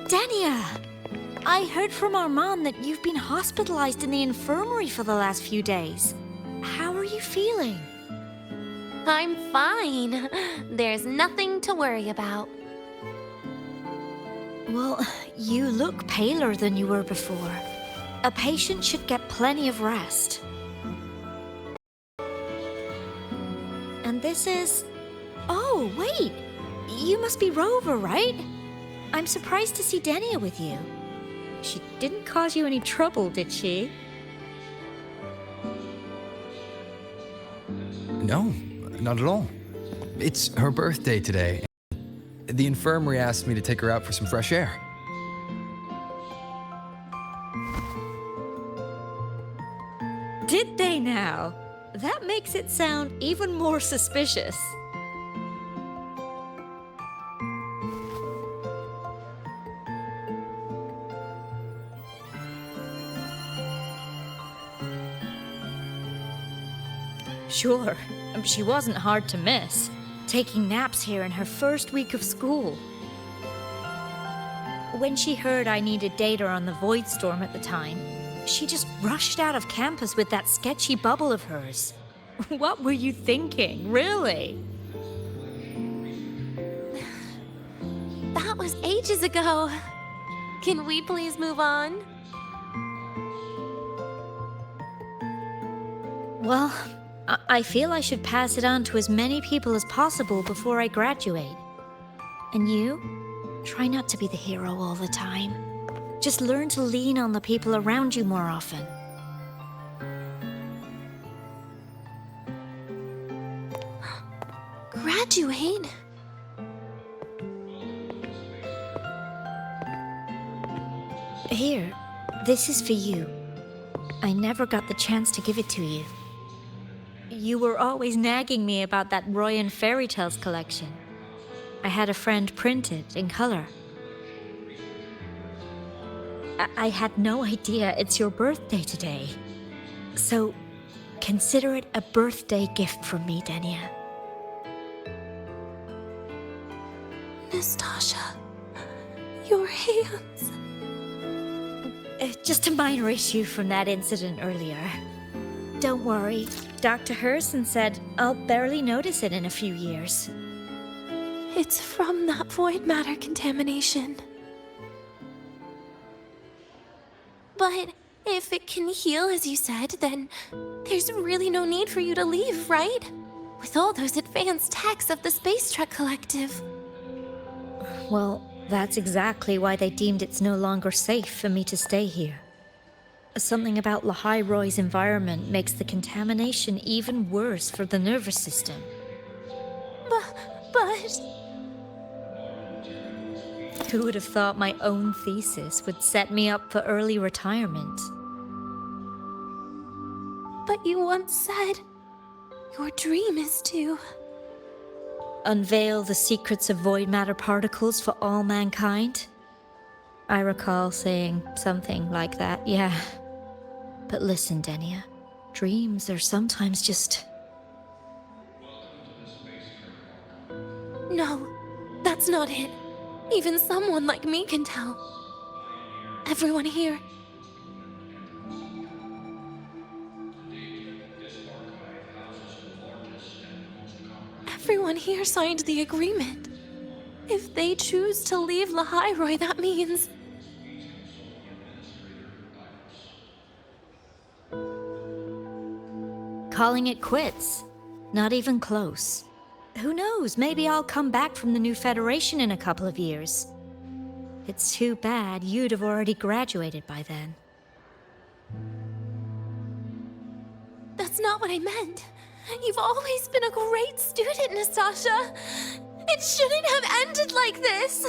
Denia! I heard from Armand that you've been hospitalized in the infirmary for the last few days. How are you feeling? I'm fine. There's nothing to worry about. Well, you look paler than you were before. A patient should get plenty of rest. And this is... Oh, wait! You must be Rover, right? I'm surprised to see Denia with you. She didn't cause you any trouble, did she? No, not at all. It's her birthday today. The infirmary asked me to take her out for some fresh air. Did they now? That makes it sound even more suspicious. Sure, she wasn't hard to miss, taking naps here in her first week of school. When she heard I needed data on the Void Storm at the time, she just rushed out of campus with that sketchy bubble of hers. What were you thinking, really? That was ages ago. Can we please move on? Well, I feel I should pass it on to as many people as possible before I graduate. And you? Try not to be the hero all the time. Just learn to lean on the people around you more often. Graduate? Here, this is for you. I never got the chance to give it to you. You were always nagging me about that Roy and Fairy Tales collection. I had a friend print it in color. I had no idea it's your birthday today. So, consider it a birthday gift from me, Denia. Nastasha, your hands. Just a minor issue from that incident earlier. Don't worry, Dr. Herson said I'll barely notice it in a few years. It's from that void matter contamination. But if it can heal, as you said, then there's really no need for you to leave, right? With all those advanced techs of the Space Trek Collective. Well, that's exactly why they deemed it's no longer safe for me to stay here. Something about Lahai-Roy's environment makes the contamination even worse for the nervous system. But... Who would have thought my own thesis would set me up for early retirement? But you once said your dream is to... unveil the secrets of void matter particles for all mankind? I recall saying something like that, yeah. But listen, Denia, dreams are sometimes just... No, that's not it. Even someone like me can tell. Everyone here. Everyone here signed the agreement. If they choose to leave Lahai-Roy, that means... calling it quits. Not even close. Who knows, maybe I'll come back from the new Federation in a couple of years. It's too bad you'd have already graduated by then. That's not what I meant. You've always been a great student, Nastasha. It shouldn't have ended like this.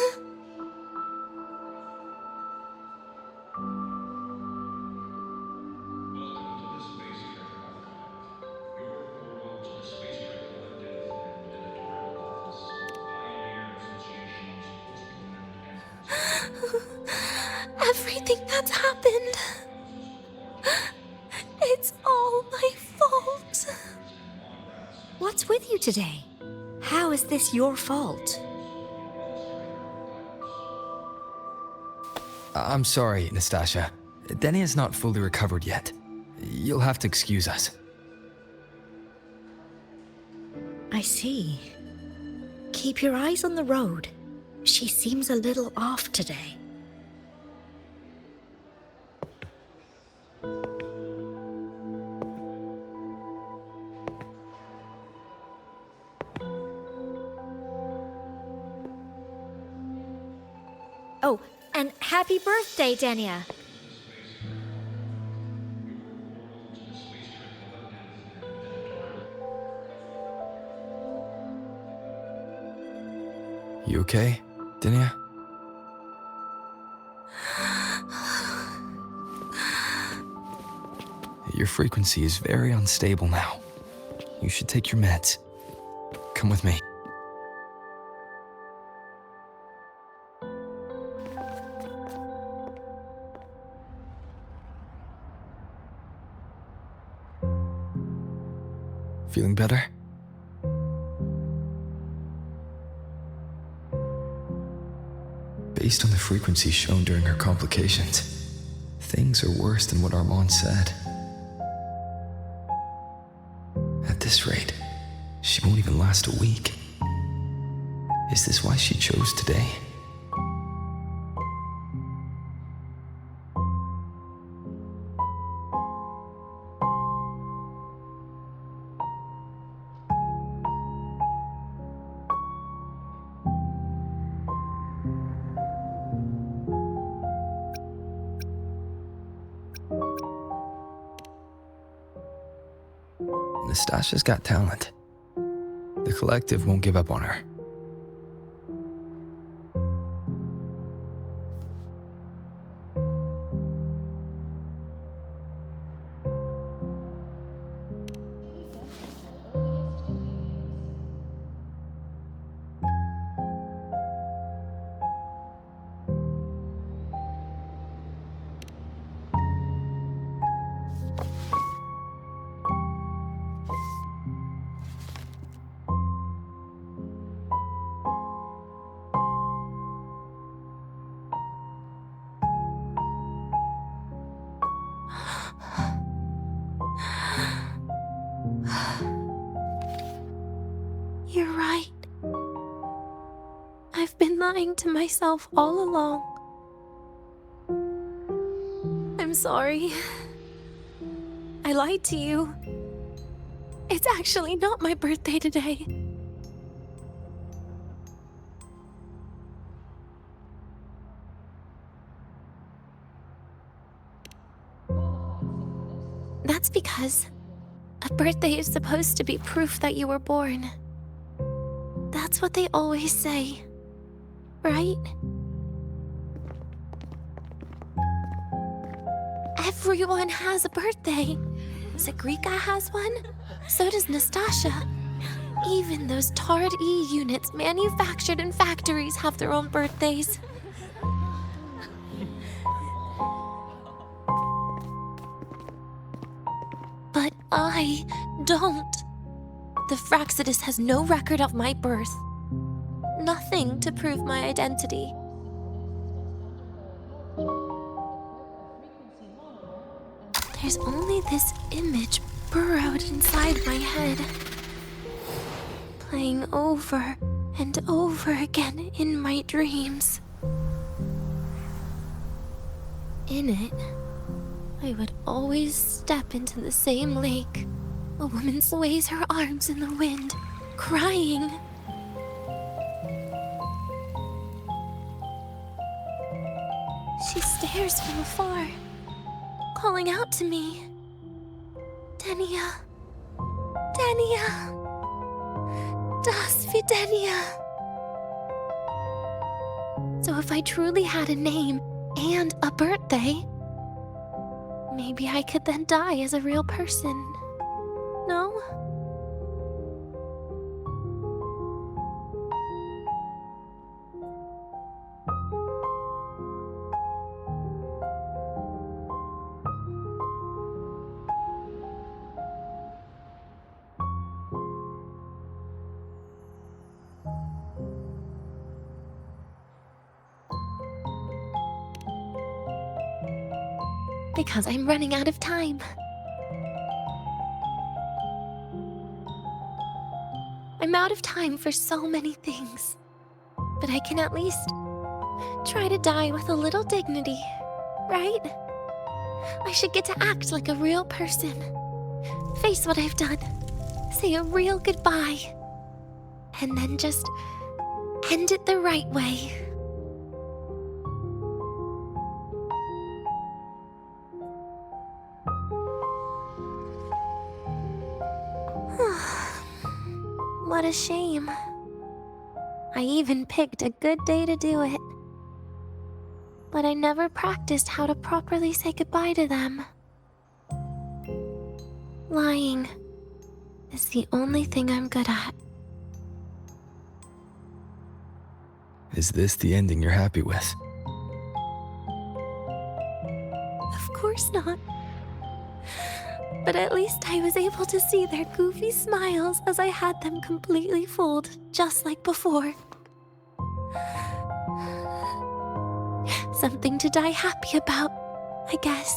Everything that's happened. It's all my fault. What's with you today? How is this your fault? I'm sorry, Nastasha. Denia's not fully recovered yet. You'll have to excuse us. I see. Keep your eyes on the road. She seems a little off today. Oh, and happy birthday, Denia. You okay, Denia? Your frequency is very unstable now. You should take your meds. Come with me. Feeling better? Based on the frequency shown during her complications, things are worse than what Armand said. At this rate, she won't even last a week. Is this why she chose today? Nastasha's got talent. The collective won't give up on her. You're right. I've been lying to myself all along. I'm sorry. I lied to you. It's actually not my birthday today. That's because a birthday is supposed to be proof that you were born. That's what they always say, right? Everyone has a birthday. Zagrika has one, so does Nastasha. Even those Tard E units manufactured in factories have their own birthdays. But I don't. The Fraxidus has no record of my birth. Nothing to prove my identity. There's only this image burrowed inside my head, playing over and over again in my dreams. In it, I would always step into the same lake. A woman sways her arms in the wind, crying. She stares from afar, calling out to me. Denia. Denia. Das Videnia. So if I truly had a name and a birthday, maybe I could then die as a real person. No? Because I'm running out of time. I'm out of time for so many things. But I can at least try to die with a little dignity, right? I should get to act like a real person. Face what I've done. Say a real goodbye. And then just end it the right way. What a shame. I even picked a good day to do it. But I never practiced how to properly say goodbye to them. Lying is the only thing I'm good at. Is this the ending you're happy with? Of course not. But at least I was able to see their goofy smiles as I had them completely fooled, just like before. Something to die happy about, I guess.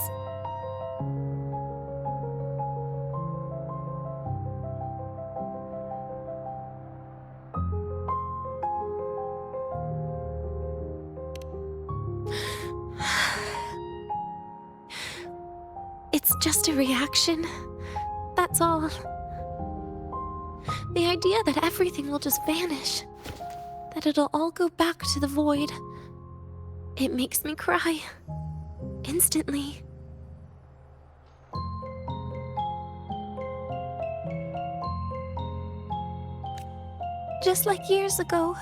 It's just a reaction. That's all. The idea that everything will just vanish, that it'll all go back to the void, it makes me cry. Instantly. just like years ago,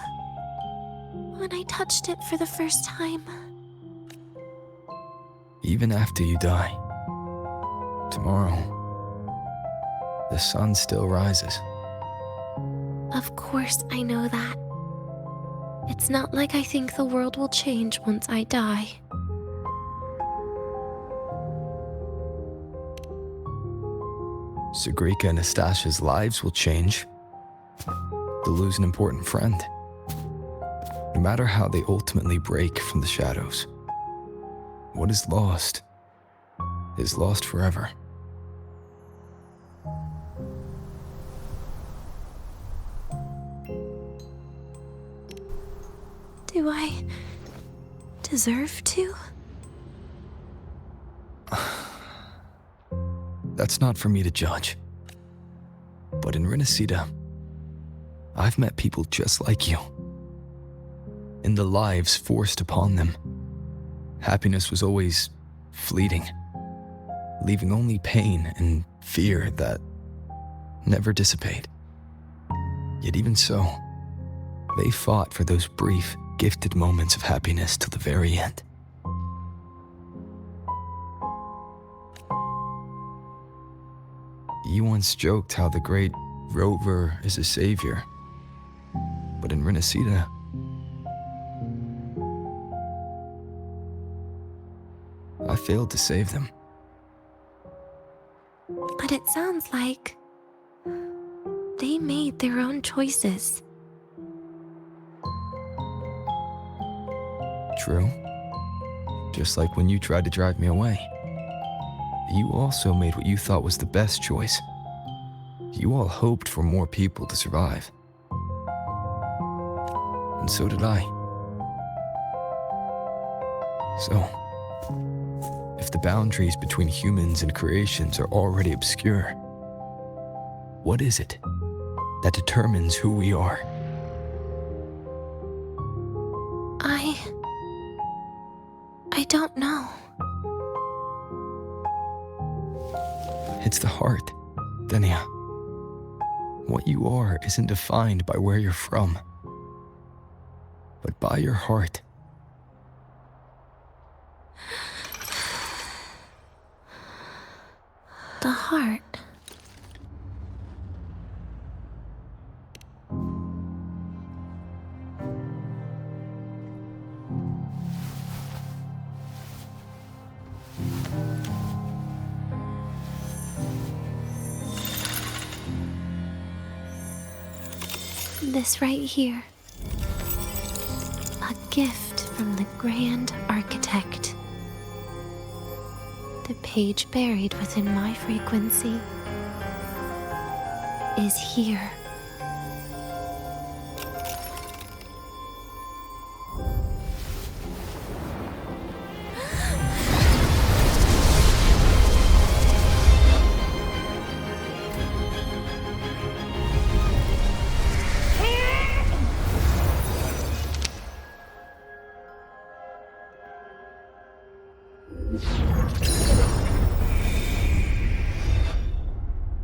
when I touched it for the first time. Even after you die, tomorrow, the sun still rises. Of course I know that. It's not like I think the world will change once I die. Sagrika and Nastasha's lives will change. They'll lose an important friend. No matter how they ultimately break from the shadows, what is lost forever. Do I deserve to? That's not for me to judge. But in Renacida, I've met people just like you. In the lives forced upon them, happiness was always fleeting, leaving only pain and fear that never dissipate. Yet even so, they fought for those brief, gifted moments of happiness till the very end. You once joked how the great Rover is a savior, but in Renacida, I failed to save them. But it sounds like they made their own choices. True. Just like when you tried to drive me away. You also made what you thought was the best choice. You all hoped for more people to survive. And so did I. So, if the boundaries between humans and creations are already obscure, what is it that determines who we are? I don't know. It's the heart, Denia. What you are isn't defined by where you're from, but by your heart. The heart. This right here. A gift from the Grand Architect. The page buried within my frequency is here.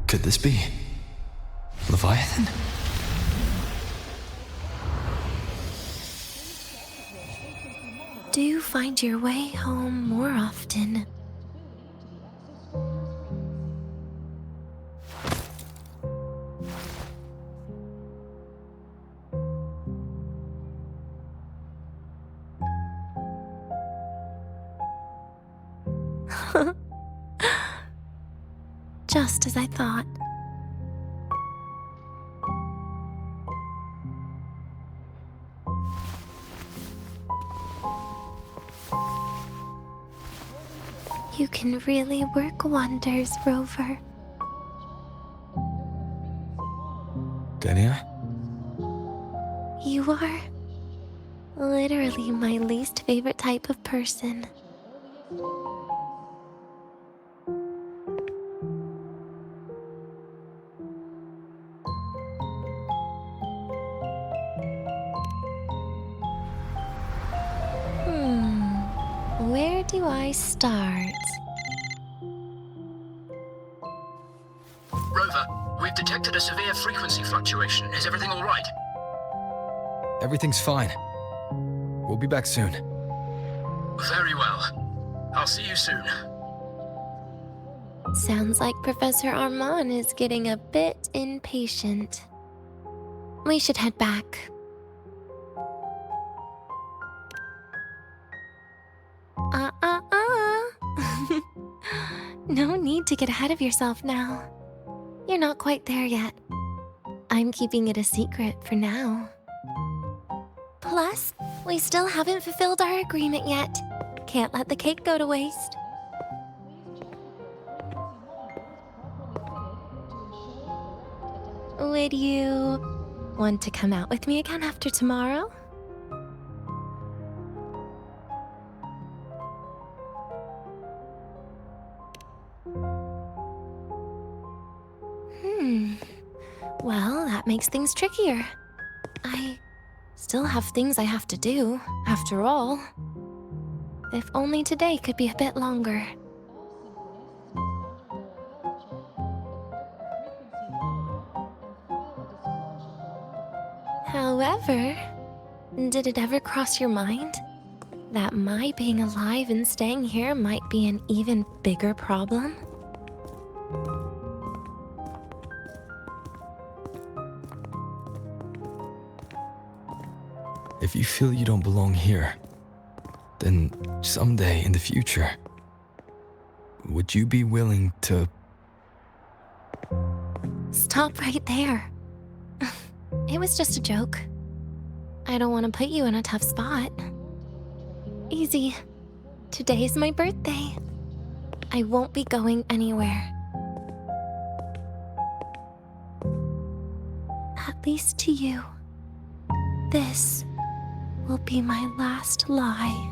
Could this be Leviathan? Do you find your way home more often? Just as I thought. You can really work wonders, Rover. Denia? You are literally my least favorite type of person. Where do I start? Rover, we've detected a severe frequency fluctuation. Is everything all right? Everything's fine. We'll be back soon. Very well. I'll see you soon. Sounds like Professor Armand is getting a bit impatient. We should head back. No need to get ahead of yourself now. You're not quite there yet. I'm keeping it a secret for now. Plus, we still haven't fulfilled our agreement yet. Can't let the cake go to waste. Would you want to come out with me again after tomorrow? Well, that makes things trickier. I still have things I have to do, after all. If only today could be a bit longer. However, did it ever cross your mind that my being alive and staying here might be an even bigger problem? If you feel you don't belong here, then someday in the future, would you be willing to... Stop right there. It was just a joke. I don't want to put you in a tough spot. Easy. Today's my birthday. I won't be going anywhere. At least to you. This will be my last lie.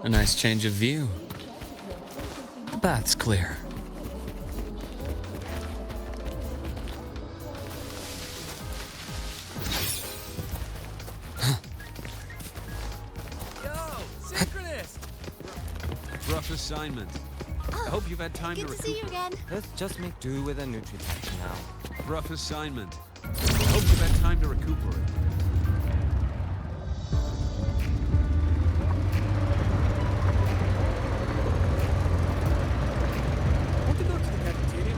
A nice change of view. The bath's clear. Rough assignment. I hope you've had time to recuperate. Good to see you again. Let's just make do with a Nutri-Pack now. Rough assignment. I hope you've had time to recuperate. Want to go to the cafeteria?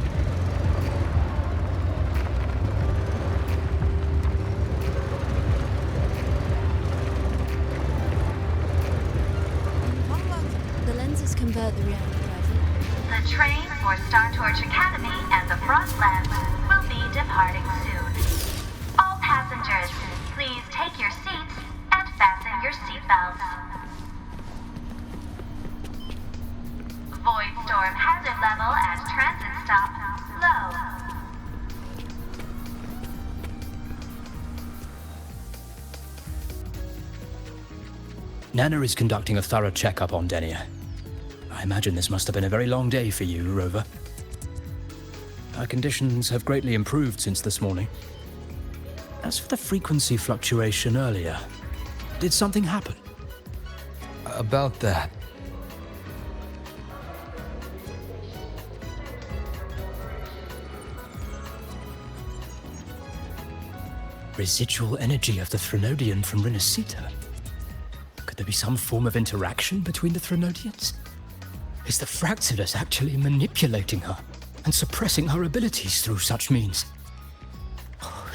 The lenses convert the reality rifle. The train for Star Torch Academy and the Frostlands will be departing soon. All passengers, please take your seats and fasten your seatbelts. Void storm hazard level at transit stop low. Nana is conducting a thorough checkup on Denia. I imagine this must have been a very long day for you, Rover. Her conditions have greatly improved since this morning. As for the frequency fluctuation earlier, did something happen? About that. Residual energy of the Threnodian from Renacita. Could there be some form of interaction between the Threnodians? Is the Fraxidus actually manipulating her and suppressing her abilities through such means?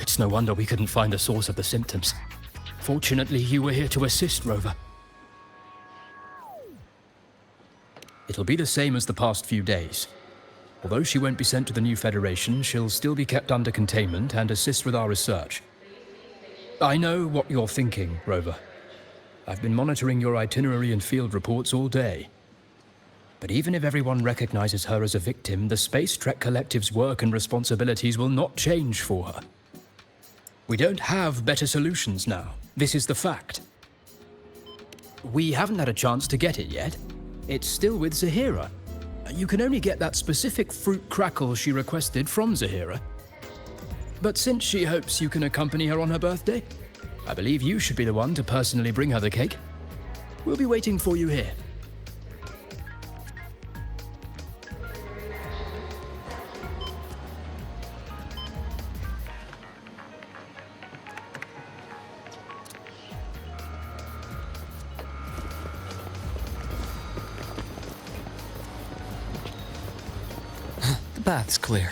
It's no wonder we couldn't find the source of the symptoms. Fortunately, you were here to assist, Rover. It'll be the same as the past few days. Although she won't be sent to the new Federation, she'll still be kept under containment and assist with our research. I know what you're thinking, Rover. I've been monitoring your itinerary and field reports all day. But even if everyone recognizes her as a victim, the Space Trek Collective's work and responsibilities will not change for her. We don't have better solutions now. This is the fact. We haven't had a chance to get it yet. It's still with Zahira. You can only get that specific fruit crackle she requested from Zahira. But since she hopes you can accompany her on her birthday, I believe you should be the one to personally bring her the cake. We'll be waiting for you here. The bath's clear.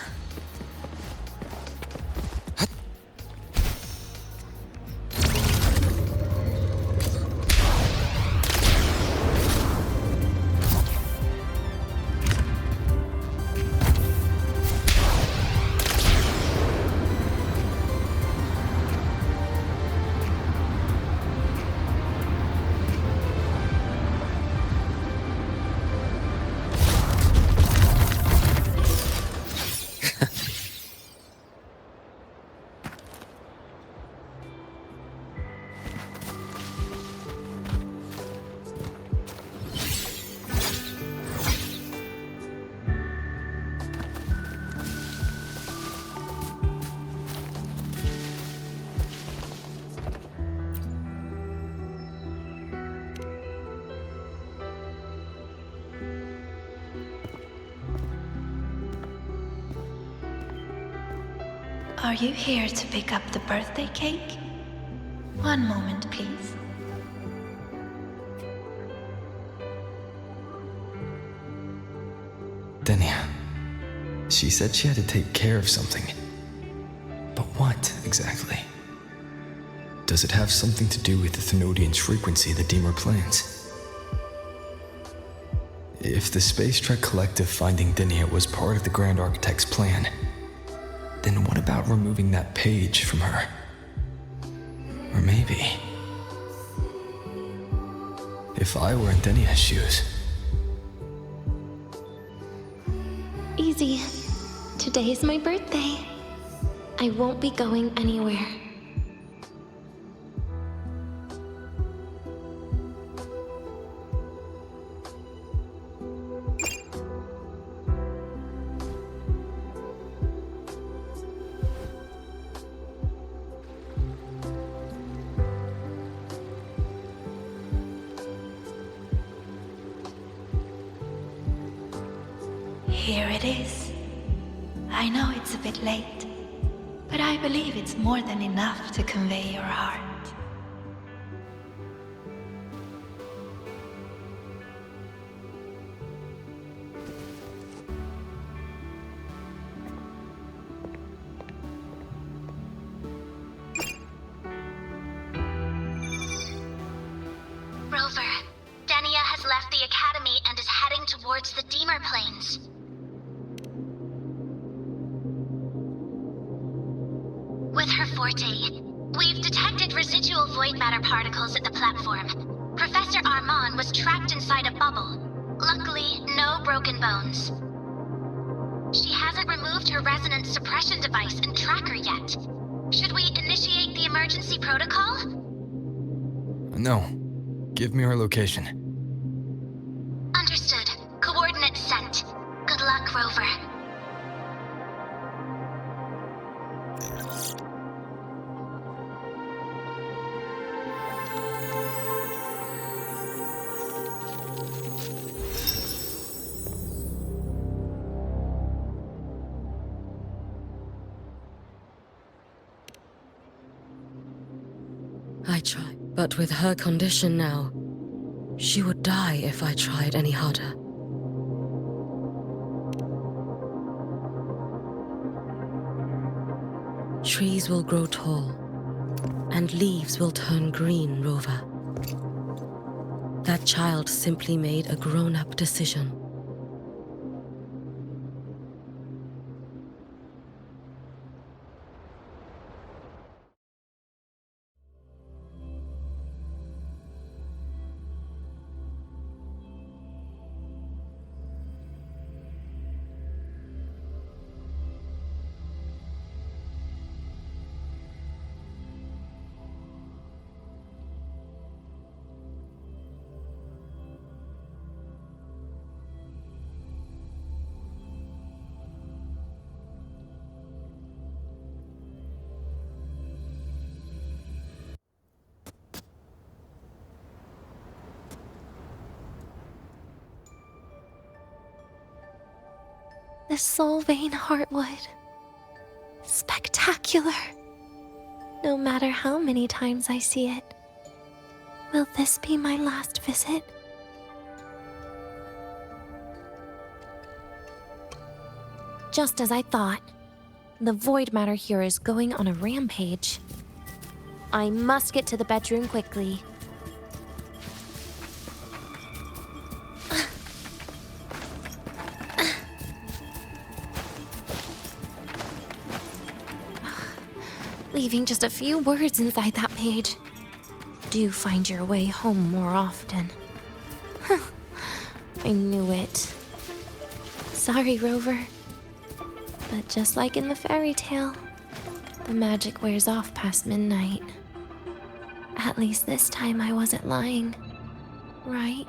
Are you here to pick up the birthday cake? One moment, please. Denia. She said she had to take care of something. But what, exactly? Does it have something to do with the Thenodian's frequency the Deemer plans? If the Space Trek Collective finding Denia was part of the Grand Architect's plan, then what about removing that page from her? Or maybe... if I were in Denia's shoes... Easy. Today's my birthday. I won't be going anywhere. Here it is. I know it's a bit late, but I believe it's more than enough to convey your heart. Rover, Denia has left the Academy and is heading towards the Deemer Plains. With her forte, we've detected residual void matter particles at the platform. Professor Armand was trapped inside a bubble. Luckily, no broken bones. She hasn't removed her resonance suppression device and tracker yet. Should we initiate the emergency protocol? No. Give me her location. Understood. Coordinates sent. Good luck, Rover. I try, but with her condition now, she would die if I tried any harder. Trees will grow tall, and leaves will turn green, Rover. That child simply made a grown-up decision. This soul vein heartwood. Spectacular. No matter how many times I see it. Will this be my last visit? Just as I thought. The void matter here is going on a rampage. I must get to the bedroom quickly. Leaving just a few words inside that page. Do find your way home more often. I knew it. Sorry, Rover. But just like in the fairy tale, the magic wears off past midnight. At least this time I wasn't lying, right?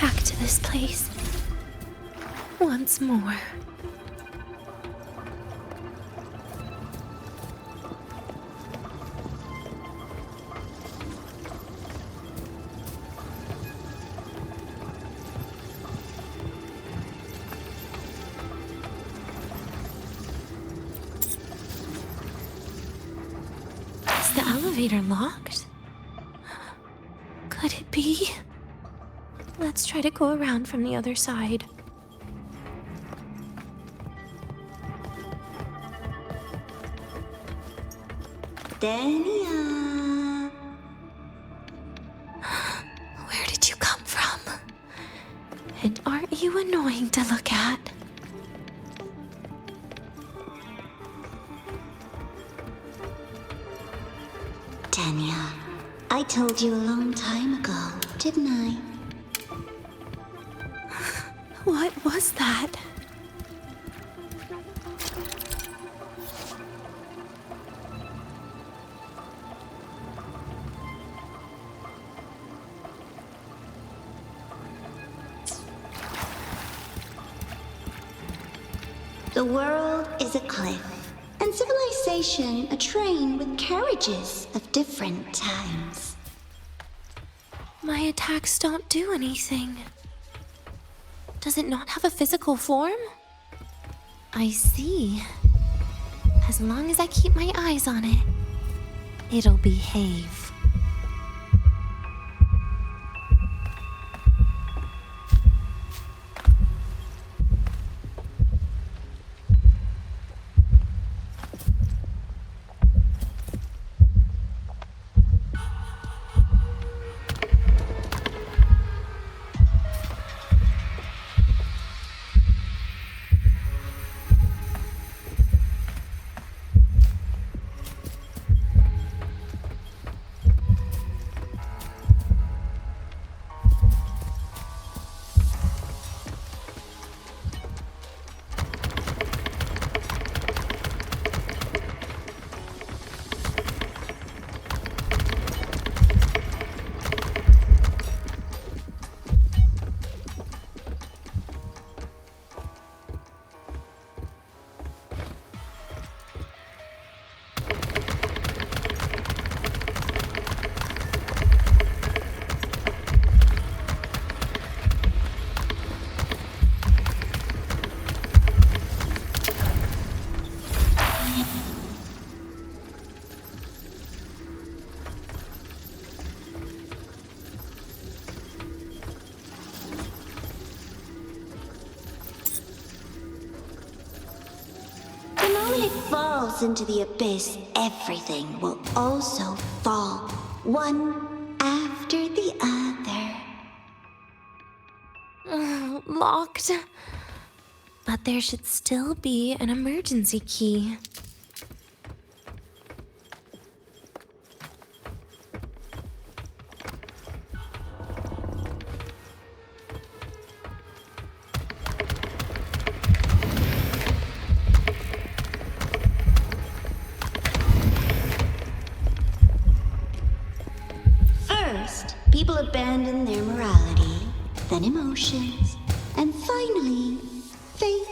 Back to this place. Once more. Is the elevator locked? Could it be? Let's try to go around from the other side. Denia. Where did you come from? And aren't you annoying to look at? Denia, I told you a long time ago, didn't I? What was that? The world is a cliff, and civilization a train with carriages of different times. My attacks don't do anything. Does it not have a physical form? I see. As long as I keep my eyes on it, it'll behave. The moment it falls into the abyss, everything will also fall. one after the other. Locked. But there should still be an emergency key. First, people abandon their morality, then emotions, and finally, faith.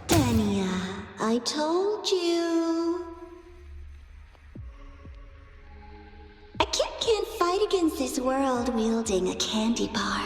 Denia, I told you. A kid can't fight against this world wielding a candy bar.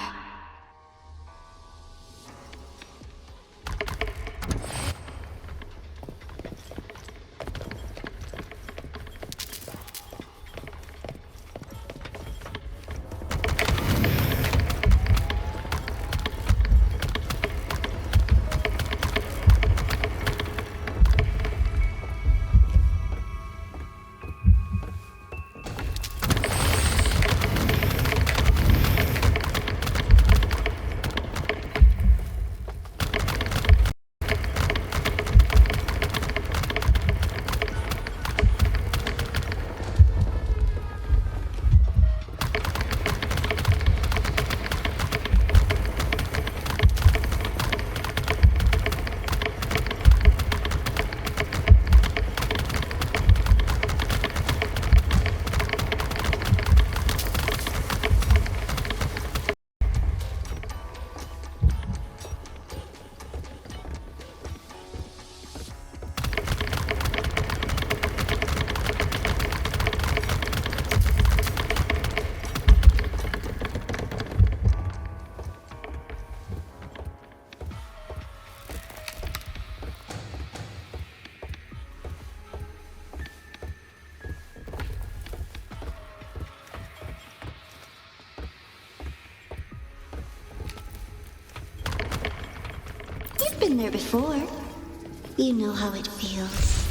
You've been there before. You know how it feels.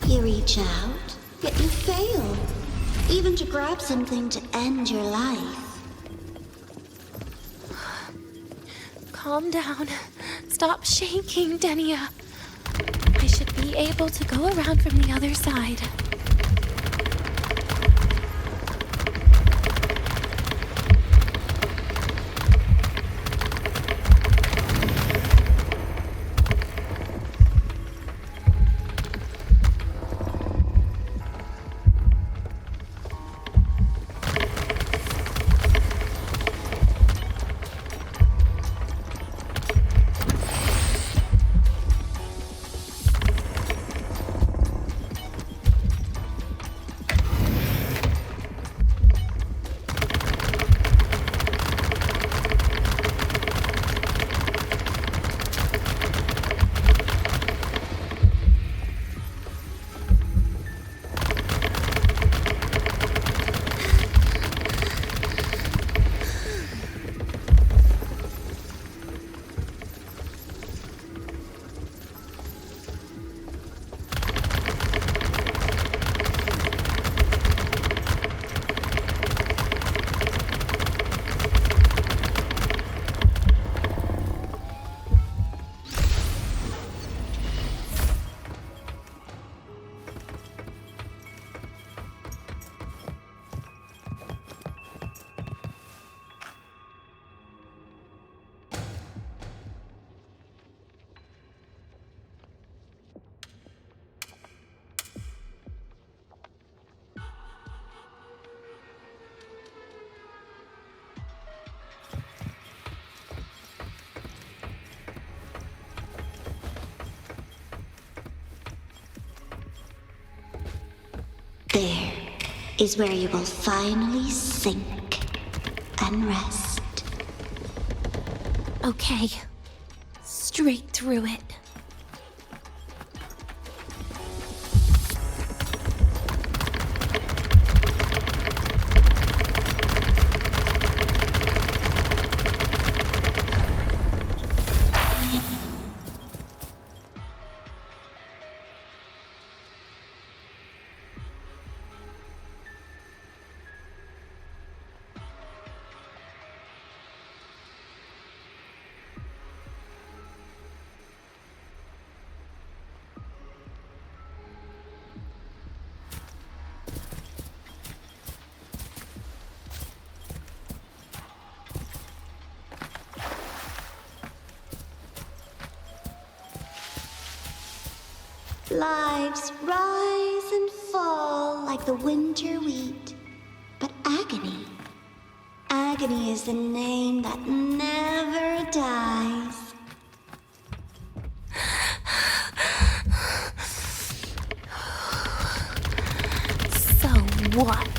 You reach out, yet you fail. Even to grab something to end your life. Calm down. Stop shaking, Denia. I should be able to go around from the other side. is where you will finally sink and rest. Okay. Straight through it. Lives rise and fall like the winter wheat. But agony is the name that never dies. So what?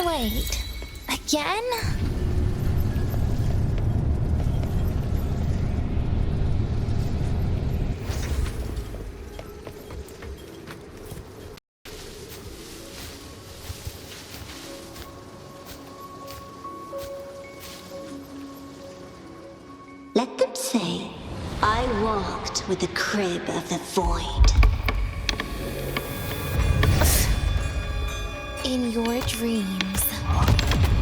Wait, again? Let them say, I walked with the crib of the void. In your dreams.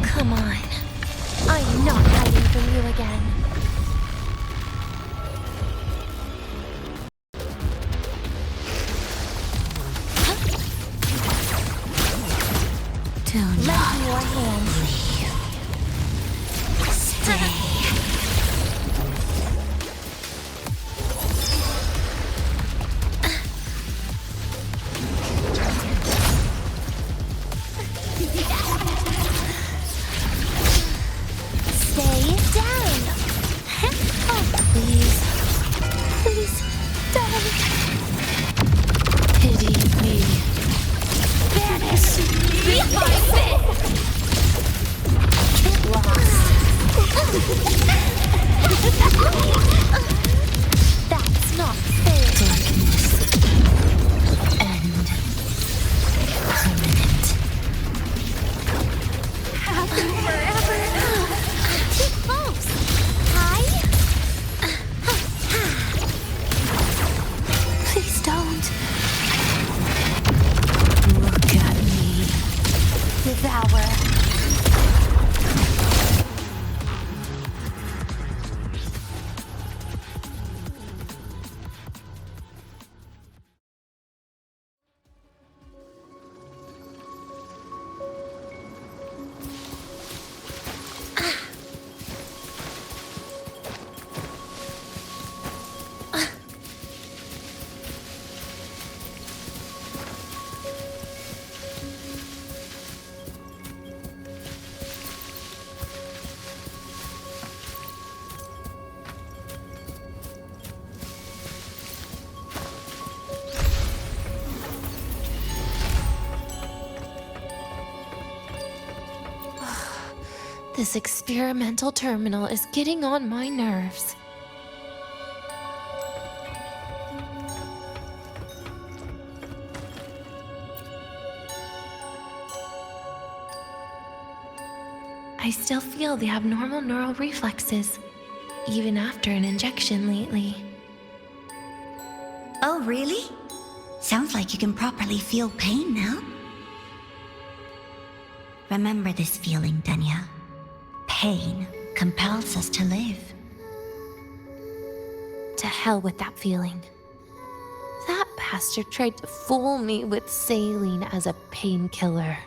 Come on. I am not hiding from you again. Do Lend not me your hand. leave. Stay. Stay down. Oh, please. Please, don't. Pity me. Vanish. Be my sin. Get lost. That's not fair. Darkness. End. Permanent. Happy forever. Too close. Hi. Please don't. Look at me. Devour. This experimental terminal is getting on my nerves. I still feel the abnormal neural reflexes, even after an injection lately. Oh, really? Sounds like you can properly feel pain now. Remember this feeling, Denia. Pain compels us to live. To hell with that feeling. That bastard tried to fool me with saline as a painkiller.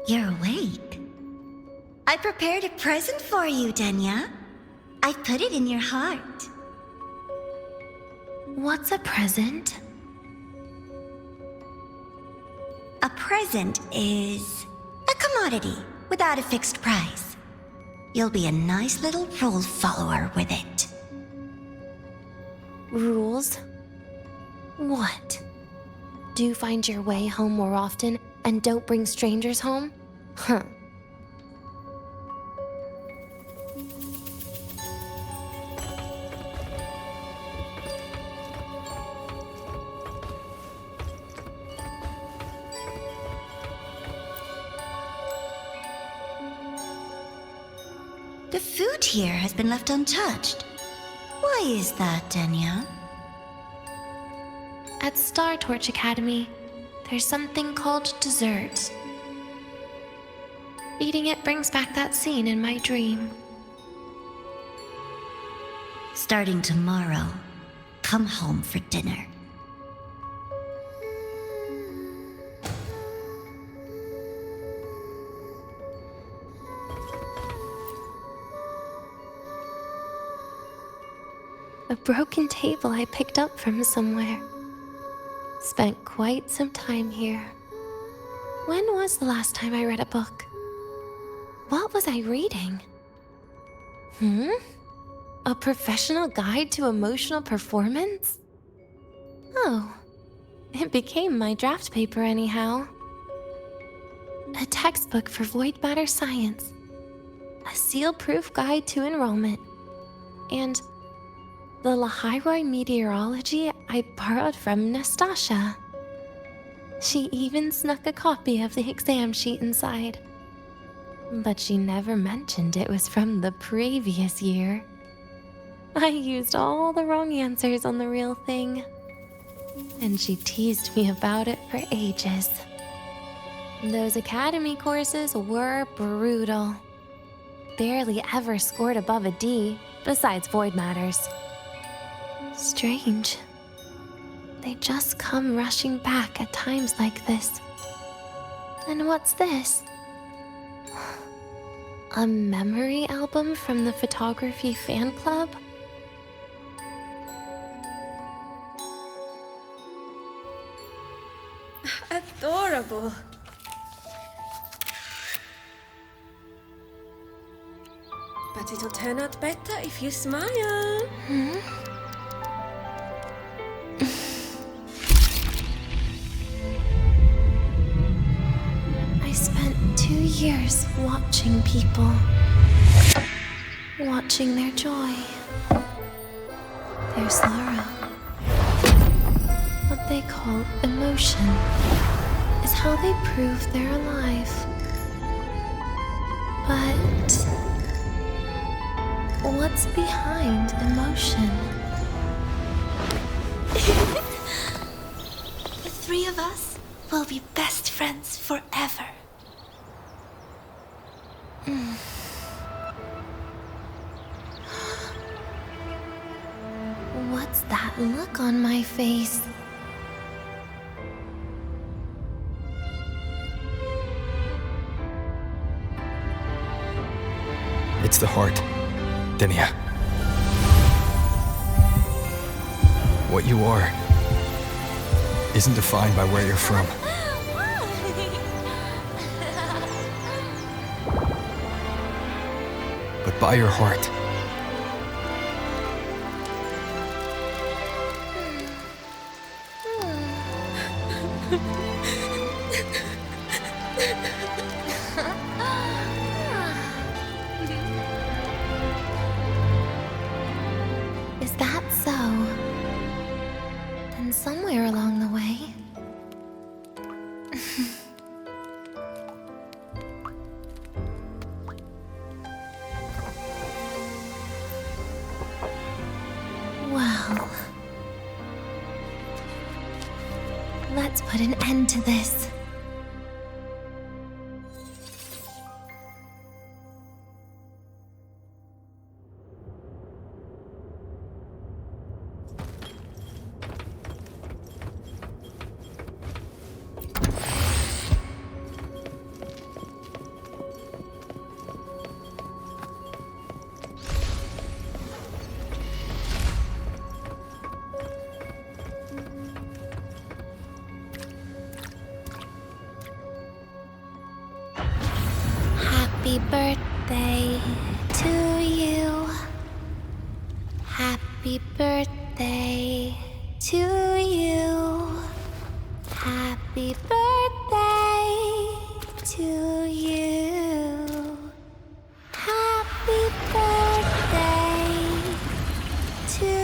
You're awake. I prepared a present for you, Denia. I put it in your heart. What's a present? A present is a commodity without a fixed price. You'll be a nice little rule follower with it. Rules? What? Do find your way home more often and don't bring strangers home? Huh. The food here has been left untouched. Why is that, Denia? At Star Torch Academy, there's something called dessert. Eating it brings back that scene in my dream. Starting tomorrow, come home for dinner. A broken table I picked up from somewhere. Spent quite some time here. When was the last time I read a book? What was I reading? A professional guide to emotional performance? Oh, it became my draft paper anyhow. A textbook for void matter science. A seal-proof guide to enrollment. And the Lahiroi meteorology I borrowed from Nastasha. She even snuck a copy of the exam sheet inside. But she never mentioned it was from the previous year. I used all the wrong answers on the real thing. And she teased me about it for ages. Those academy courses were brutal. Barely ever scored above a D, besides void matters. Strange. They just come rushing back at times like this. And what's this? A memory album from the photography fan club? Adorable. But it'll turn out better if you smile. I spent 2 years watching people. Watching their joy. Their sorrow. What they call emotion is how they prove they're alive. But what's behind emotion? The three of us will be best friends forever. What's that look on my face? It's the heart, Denia. What you are isn't defined by where you're from. But by your heart. Is that so? Then somewhere along the way... Let's put an end to this. Happy birthday to you. Happy birthday to you. Happy birthday to you. Happy birthday to you.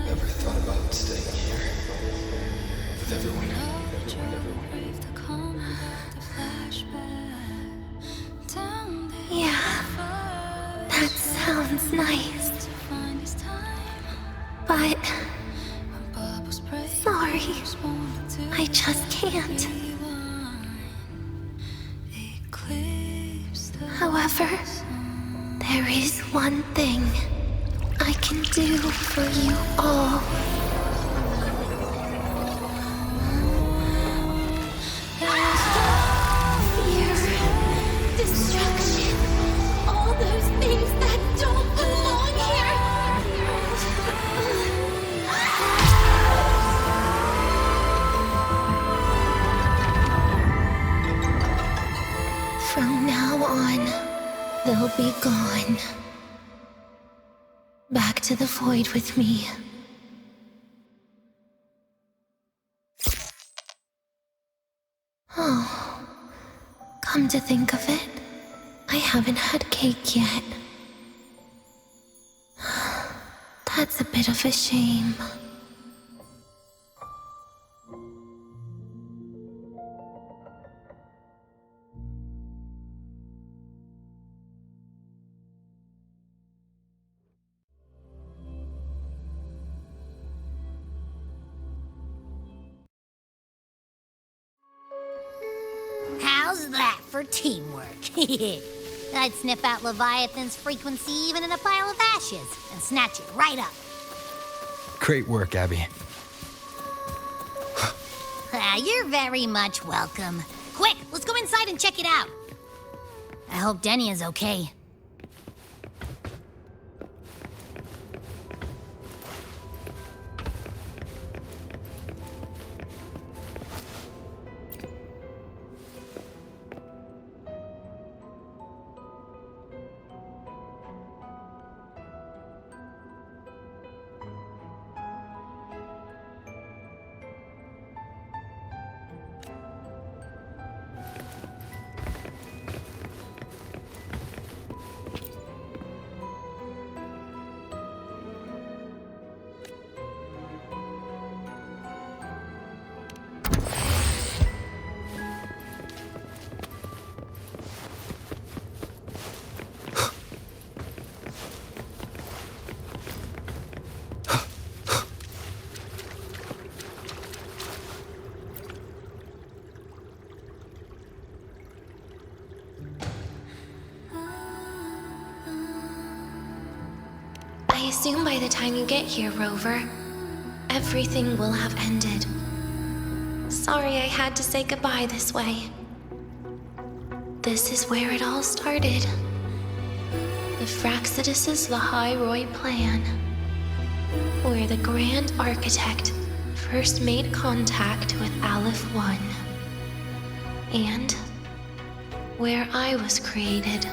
Never thought about staying here with everyone. Yeah, that sounds nice. But sorry, I just can't. However, there is one thing I can do for you all. Fear, destruction, all those things that don't belong here. From now on, they'll be gone. Back to the void with me. Oh, come to think of it, I haven't had cake yet. That's a bit of a shame. How's that for teamwork? I'd sniff out Leviathan's frequency even in a pile of ashes and snatch it right up. Great work, Abby. You're very much welcome. Quick, let's go inside and check it out. I hope Denia's okay. I assume by the time you get here, Rover, everything will have ended. Sorry I had to say goodbye this way. This is where it all started. The Fraxidus' Lahai plan, where the Grand Architect first made contact with Aleph 1, and where I was created.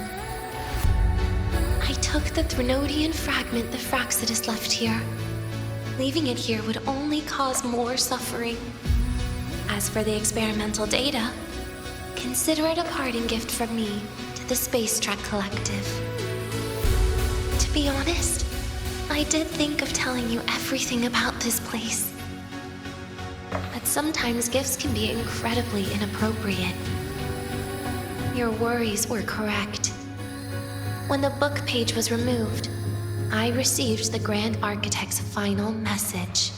I took the Threnodian fragment the Fraxidus left here. Leaving it here would only cause more suffering. As for the experimental data, consider it a parting gift from me to the Space Trek Collective. be honest, I did think of telling you everything about this place. But sometimes gifts can be incredibly inappropriate. Your worries were correct. When the book page was removed, I received the Grand Architect's final message.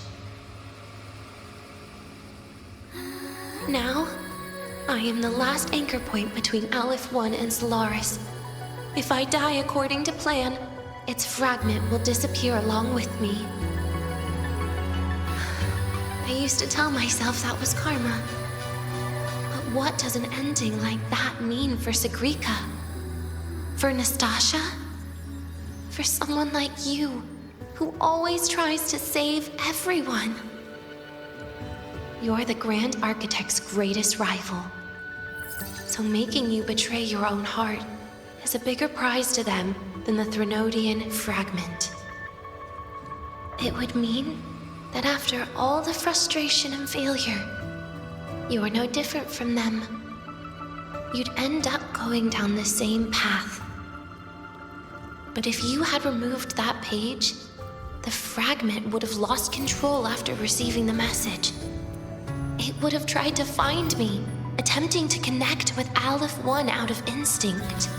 Now, I am the last anchor point between Aleph 1 and Solaris. If I die according to plan, its fragment will disappear along with me. I used to tell myself that was karma. But what does an ending like that mean for Sigrika? For Nastasha? For someone like you, who always tries to save everyone? You're the Grand Architect's greatest rival. So making you betray your own heart is a bigger prize to them than the Threnodian fragment. It would mean that after all the frustration and failure, you are no different from them. You'd end up going down the same path. But if you had removed that page, the fragment would have lost control after receiving the message. It would have tried to find me, attempting to connect with Aleph 1 out of instinct.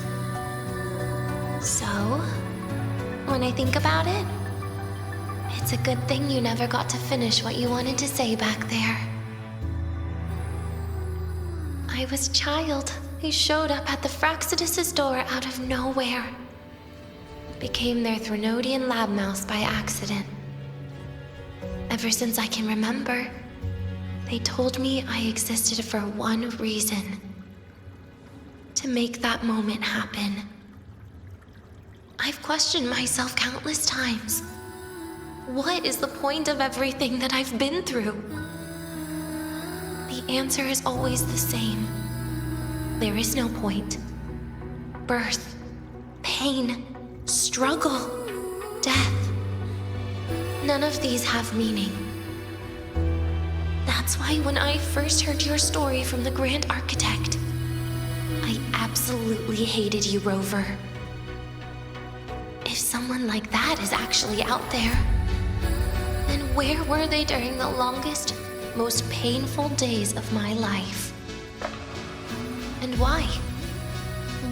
So, when I think about it, it's a good thing you never got to finish what you wanted to say back there. I was a child who showed up at the Fraxidus' door out of nowhere. Became their Threnodian lab mouse by accident. Ever since I can remember, they told me I existed for one reason. To make that moment happen. I've questioned myself countless times. What is the point of everything that I've been through? The answer is always the same. There is no point. Birth, pain, struggle, death. None of these have meaning. That's why when I first heard your story from the Grand Architect, I absolutely hated you, Rover. If someone like that is actually out there, then where were they during the longest, most painful days of my life? And why?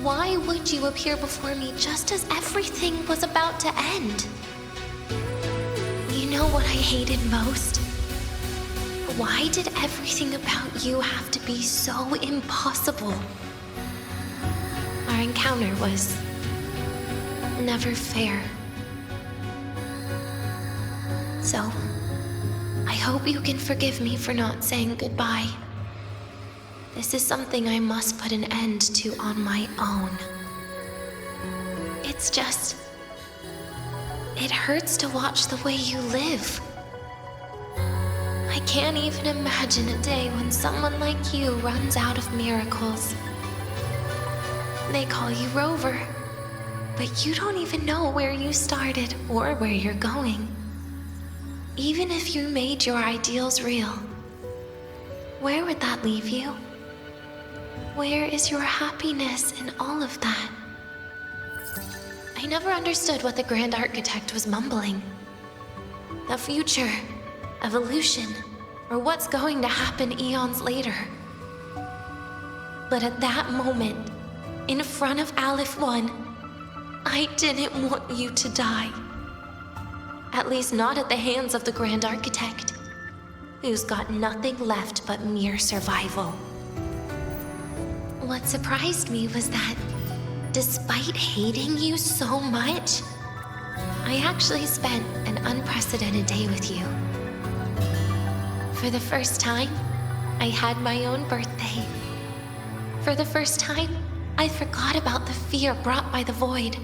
Why would you appear before me just as everything was about to end? You know what I hated most? Why did everything about you have to be so impossible? Our encounter was never fair. So, I hope you can forgive me for not saying goodbye. This is something I must put an end to on my own. It's just... it hurts to watch the way you live. I can't even imagine a day when someone like you runs out of miracles. They call you Rover, but you don't even know where you started or where you're going. Even if you made your ideals real, where would that leave you? Where is your happiness in all of that? I never understood what the Grand Architect was mumbling. The future, evolution, or what's going to happen eons later. But at that moment, in front of Aleph 1, I didn't want you to die. At least not at the hands of the Grand Architect, who's got nothing left but mere survival. What surprised me was that, despite hating you so much, I actually spent an unprecedented day with you. For the first time, I had my own birthday. For the first time, I forgot about the fear brought by the void.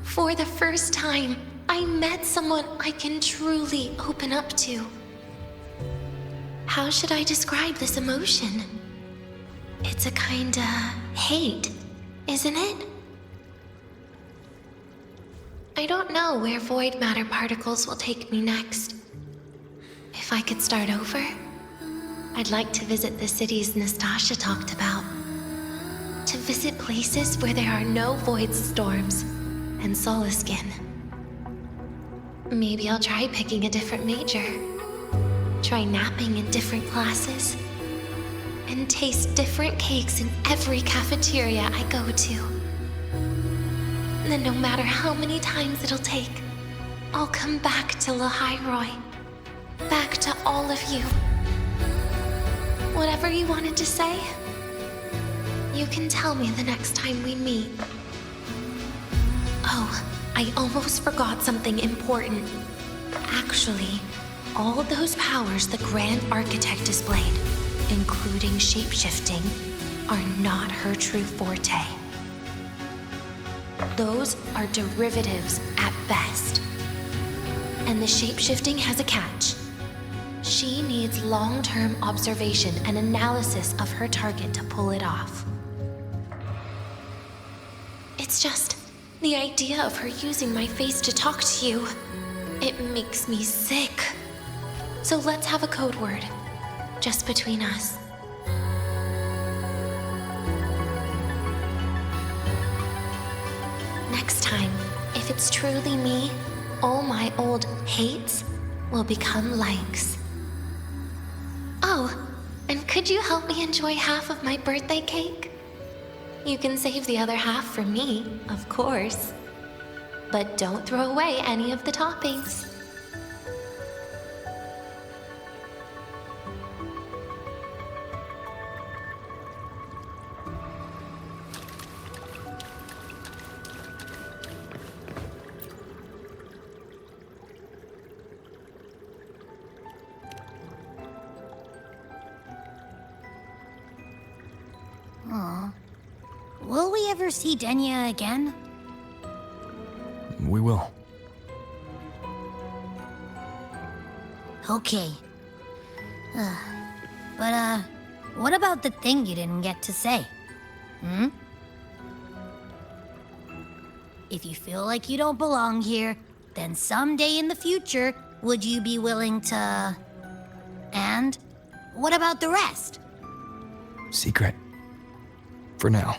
For the first time, I met someone I can truly open up to. How should I describe this emotion? It's a kinda hate, isn't it? I don't know where void matter particles will take me next. If I could start over, I'd like to visit the cities Nastasha talked about. To visit places where there are no void storms, and Solaskin. Maybe I'll try picking a different major. Try napping in different classes. And taste different cakes in every cafeteria I go to. Then no matter how many times it'll take, I'll come back to Lahairoi. Back to all of you. Whatever you wanted to say, you can tell me the next time we meet. Oh, I almost forgot something important. Actually, all those powers the Grand Architect displayed, including shapeshifting, are not her true forte. Those are derivatives at best. And the shapeshifting has a catch. She needs long-term observation and analysis of her target to pull it off. It's just the idea of her using my face to talk to you. It makes me sick. So let's have a code word, just between us. Next time, if it's truly me, all my old hates will become likes. Oh, and could you help me enjoy half of my birthday cake? You can save the other half for me, of course. But don't throw away any of the toppings. Aw. Will we ever see Denia again? We will. Okay. But, what about the thing you didn't get to say? If you feel like you don't belong here, then someday in the future, would you be willing to... And what about the rest? Secret. For now.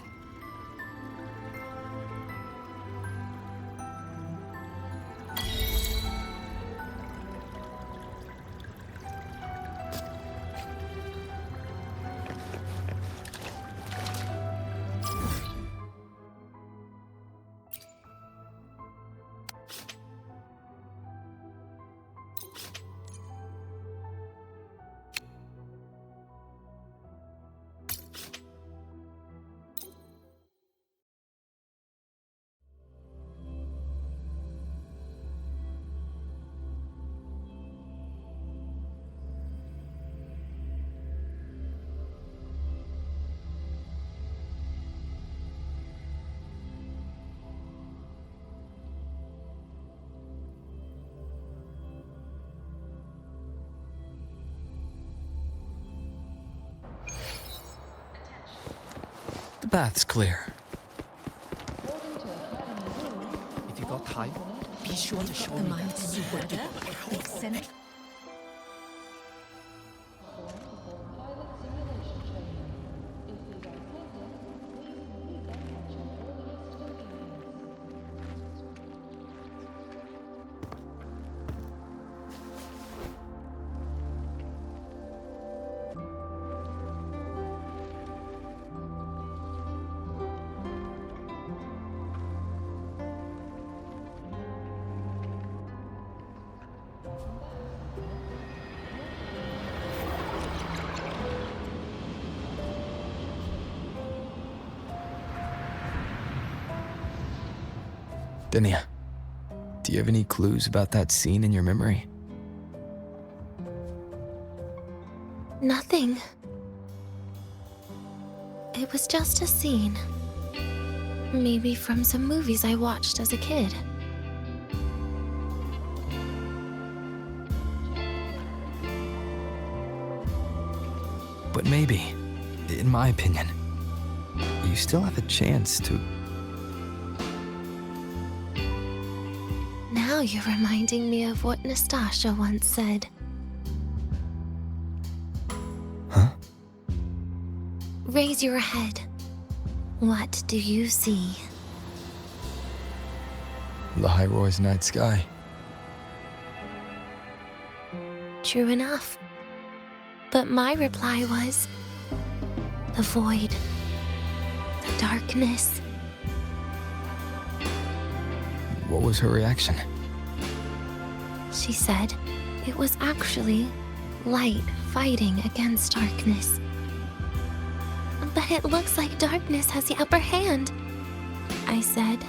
The bath's clear. If you got time, be sure to show me that. Eccentric. Denia, do you have any clues about that scene in your memory? Nothing. It was just a scene. Maybe from some movies I watched as a kid. But maybe, in my opinion, you still have a chance to... Now you're reminding me of what Nastasha once said. Huh? Raise your head. What do you see? Lahiroy's night sky. True enough. But my reply was the void, the darkness. What was her reaction? She said it was actually light fighting against darkness. But it looks like darkness has the upper hand, I said.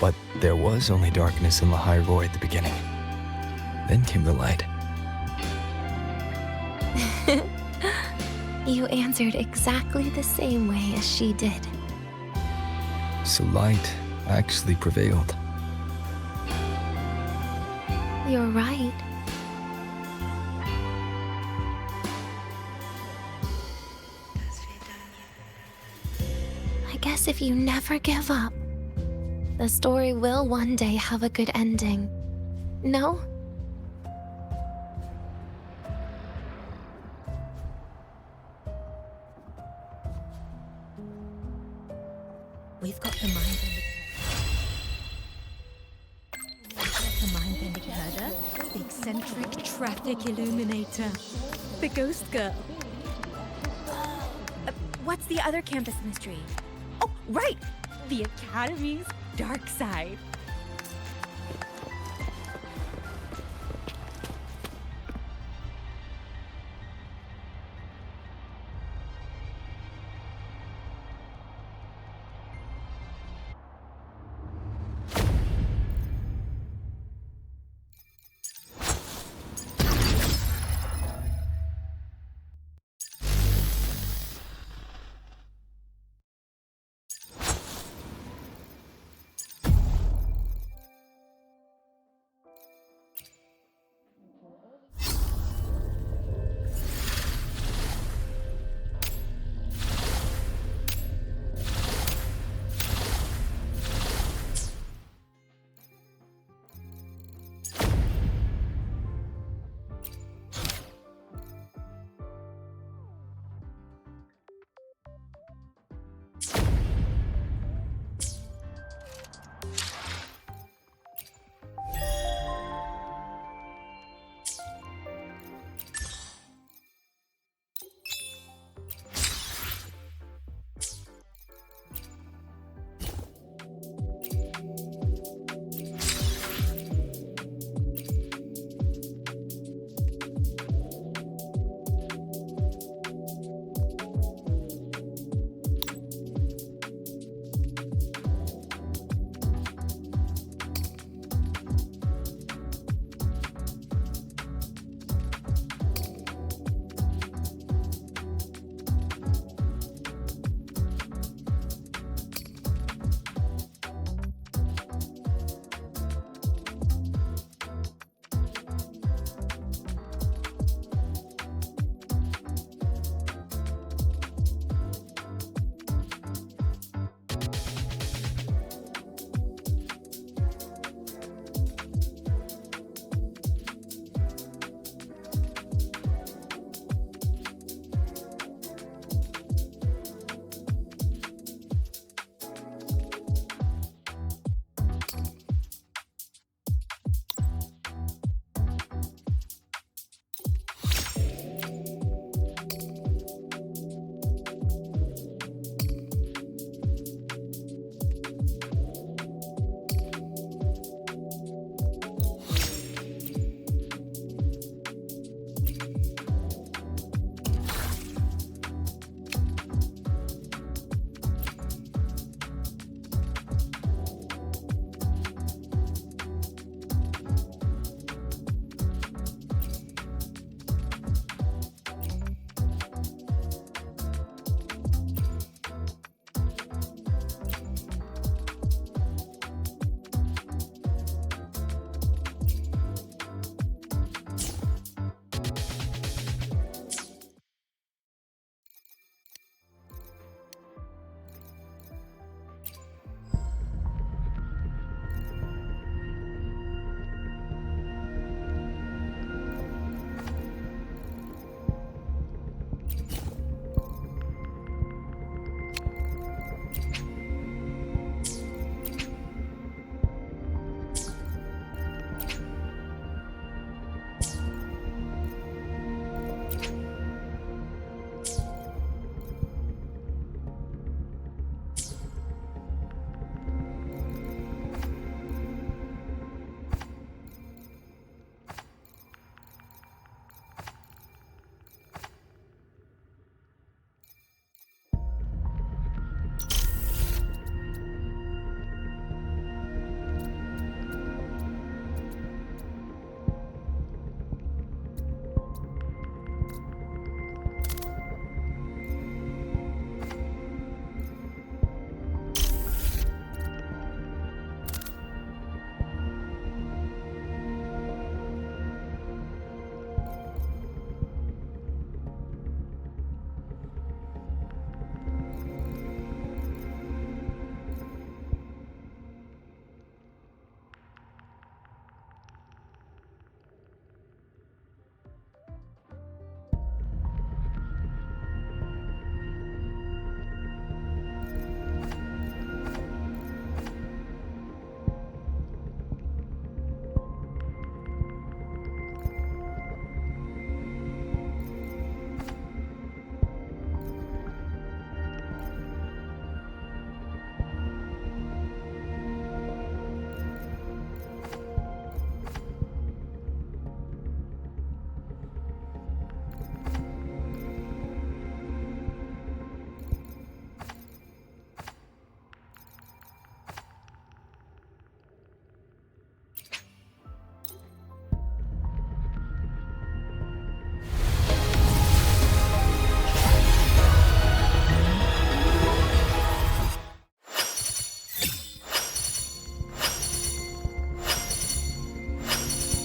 But there was only darkness in Lahiroy at the beginning. Then came the light. You answered exactly the same way as she did. So light actually prevailed. You're right. I guess if you never give up, the story will one day have a good ending. No? We've got the mind-bending herder, the eccentric traffic illuminator, the ghost girl. What's the other campus mystery? Oh, right! The Academy's dark side.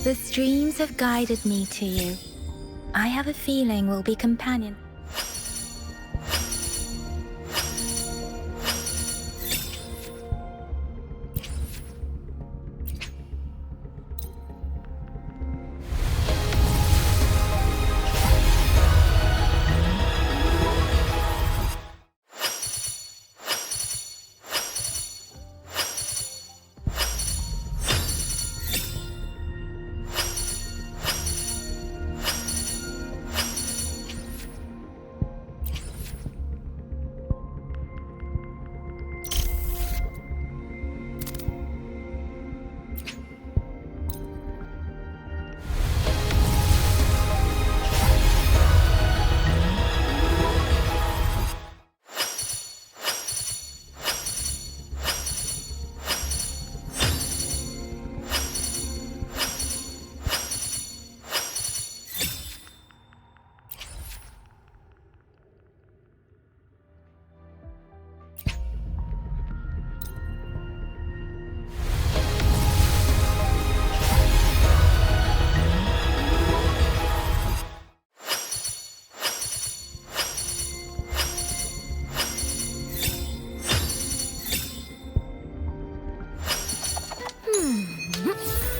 The streams have guided me to you. I have a feeling we'll be companions.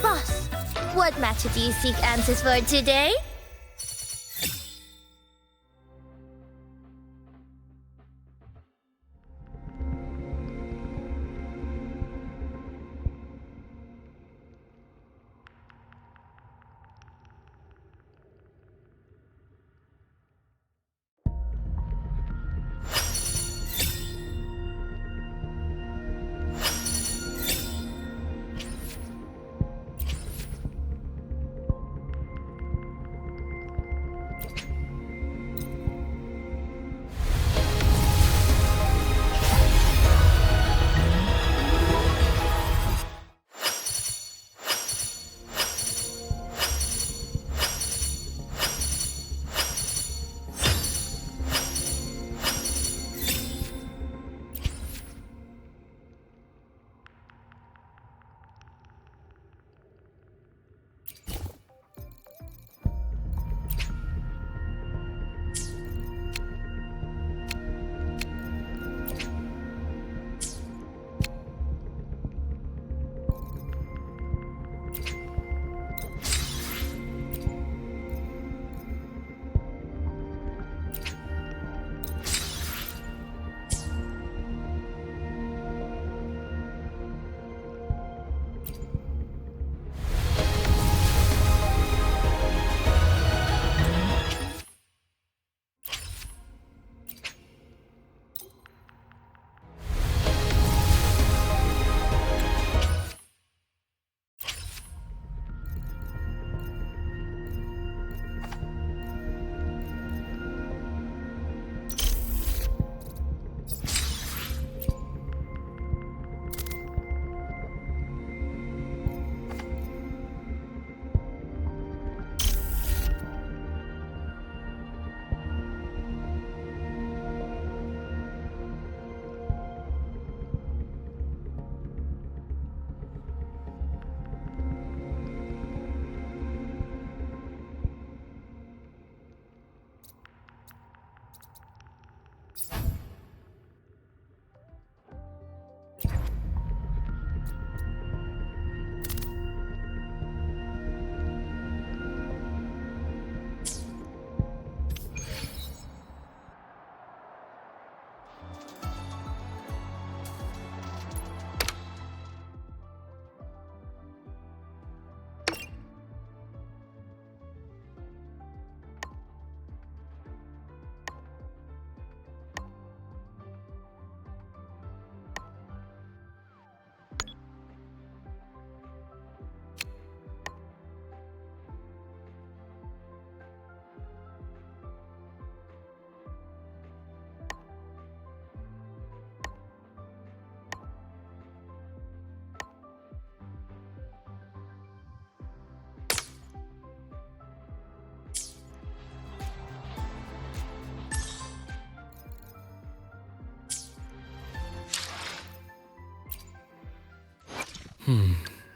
Boss, what matter do you seek answers for today?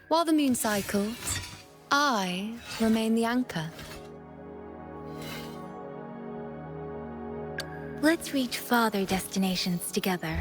While the moon cycles, I remain the anchor. Let's reach farther destinations together.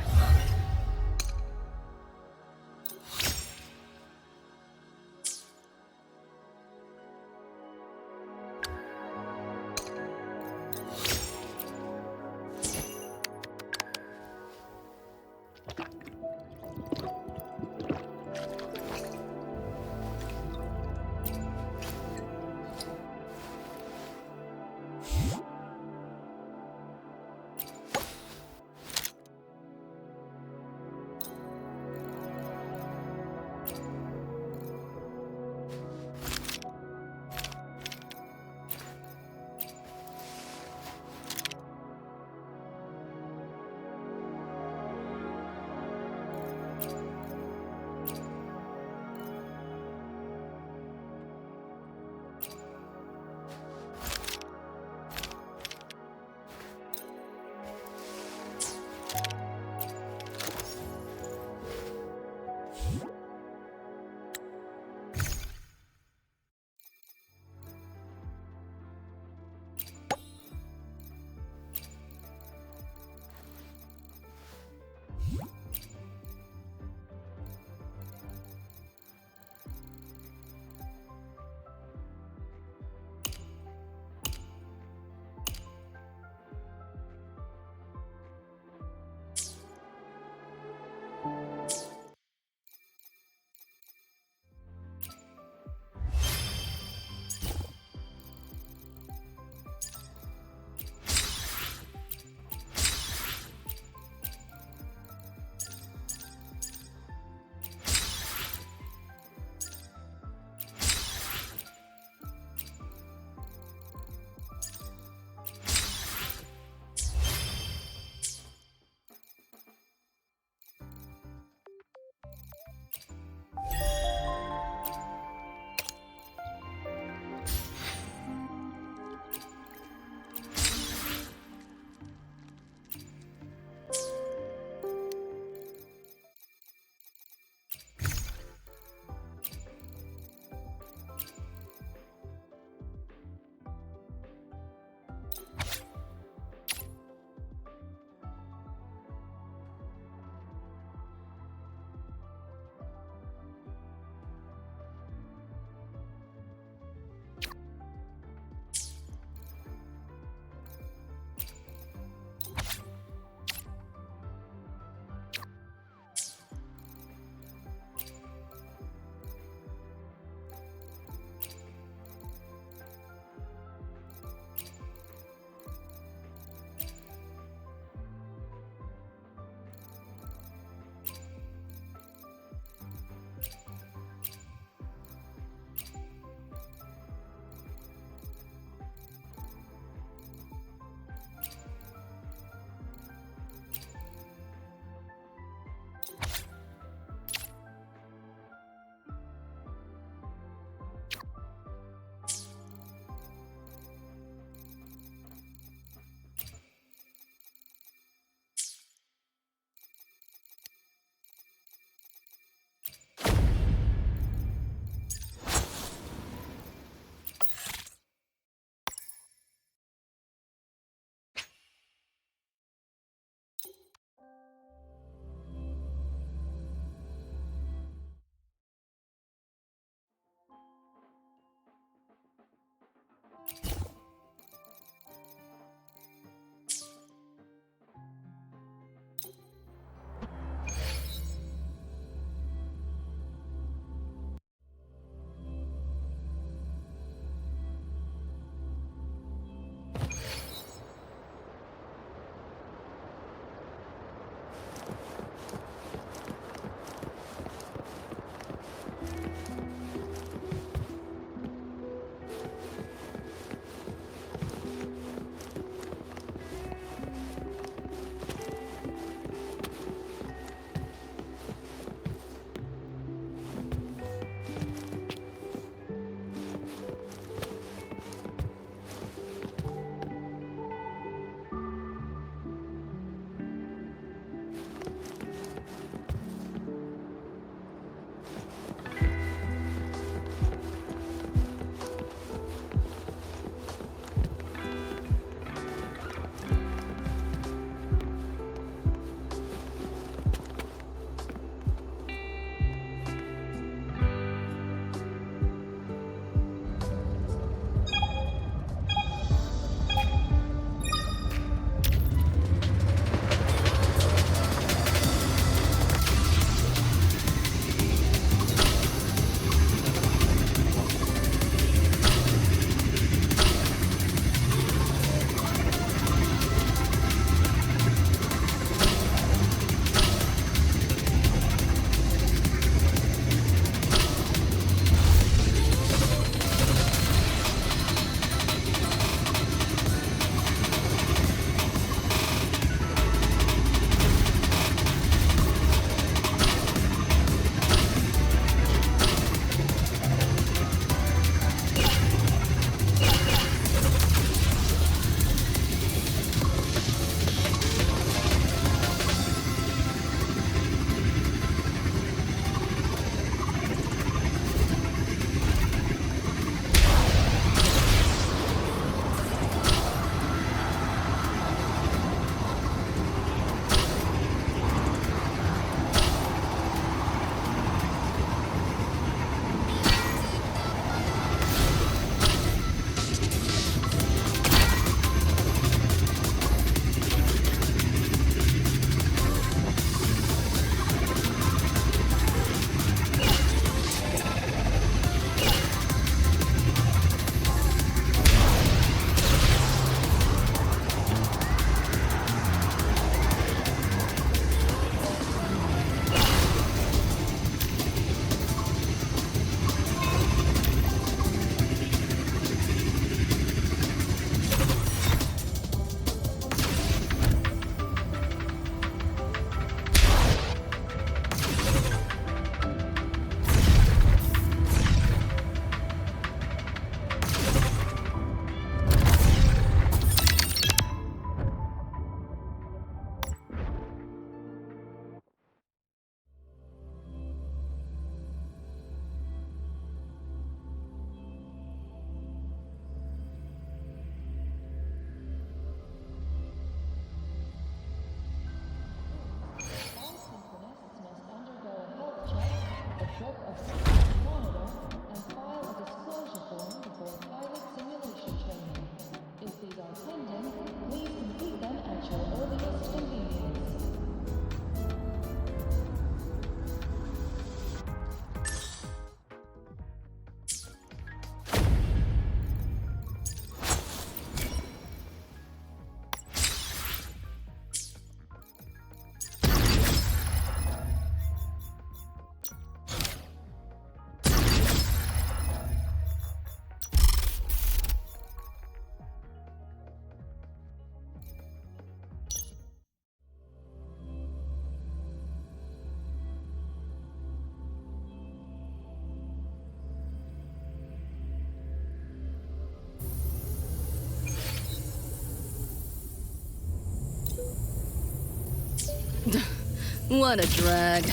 What a drag.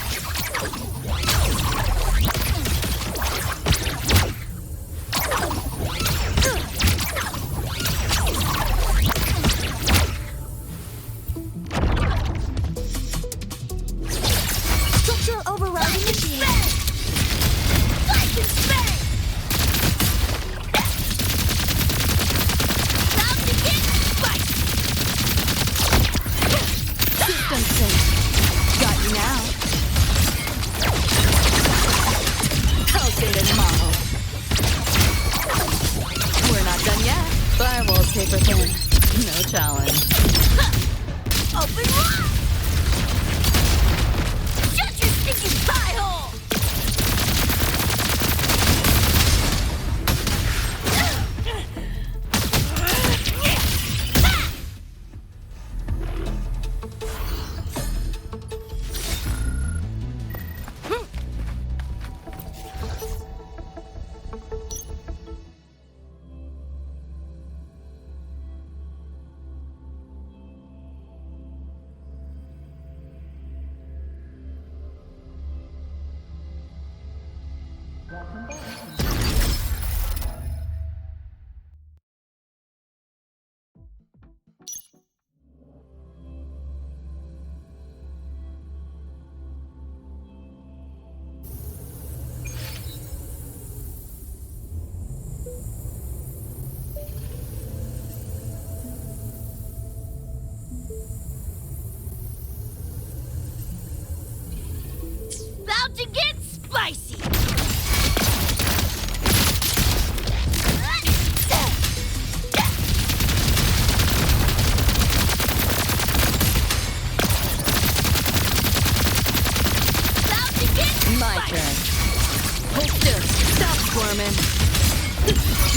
Structural override initiated. System sync. Got you now. Pulsated model. We're not done yet. Firewall's paper thin. No challenge. Open wide! Shut your stinking pie hole! About to get spicy! My turn. Hold still. Stop squirming.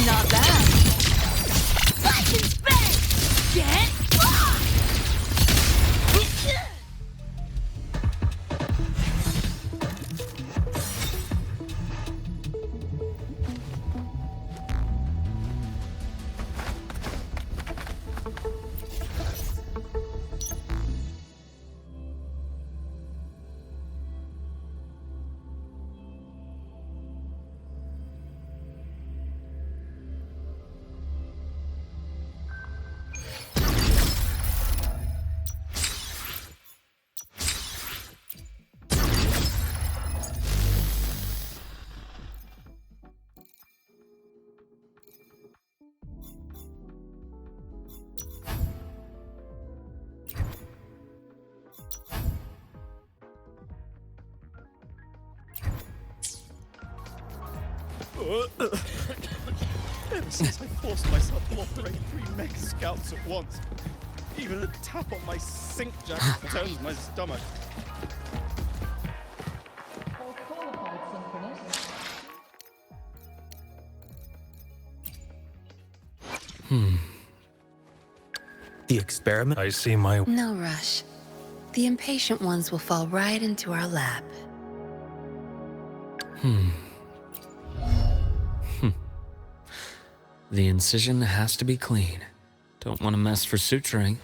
Not bad. Like and spin! Get fucked! Ever since I forced myself to operate 3 mega scouts at once, even a tap on my sink jacket turns my stomach. The experiment? I see my... No rush. The impatient ones will fall right into our lap. The incision has to be clean. Don't want to mess for suturing.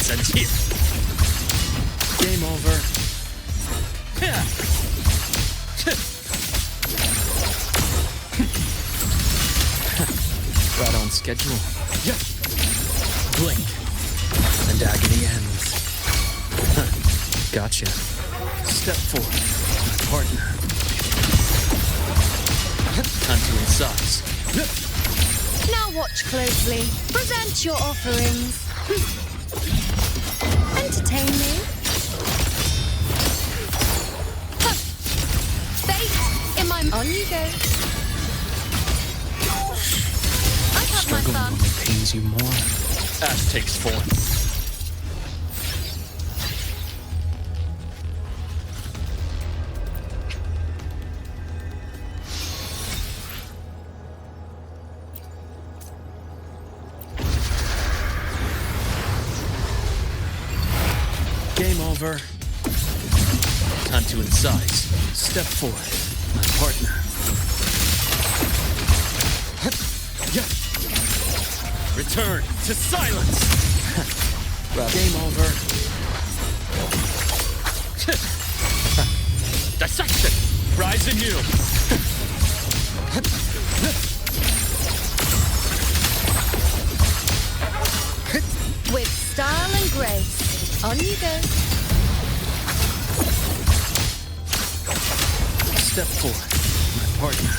Imbalance ends here. Game over. Right on schedule. Blink, and agony ends. Gotcha. Step forward, my partner. Time to incise. Now watch closely. Present your offerings. Entertain me. Fate in my... On you go. I've had my Struggling fun. only pains you more. Ash takes form. Game over. Time to incise. Step forward, my partner. Return to silence. Game over. Dissection. Rise anew. With style and grace. On you go. Step forward, my partner.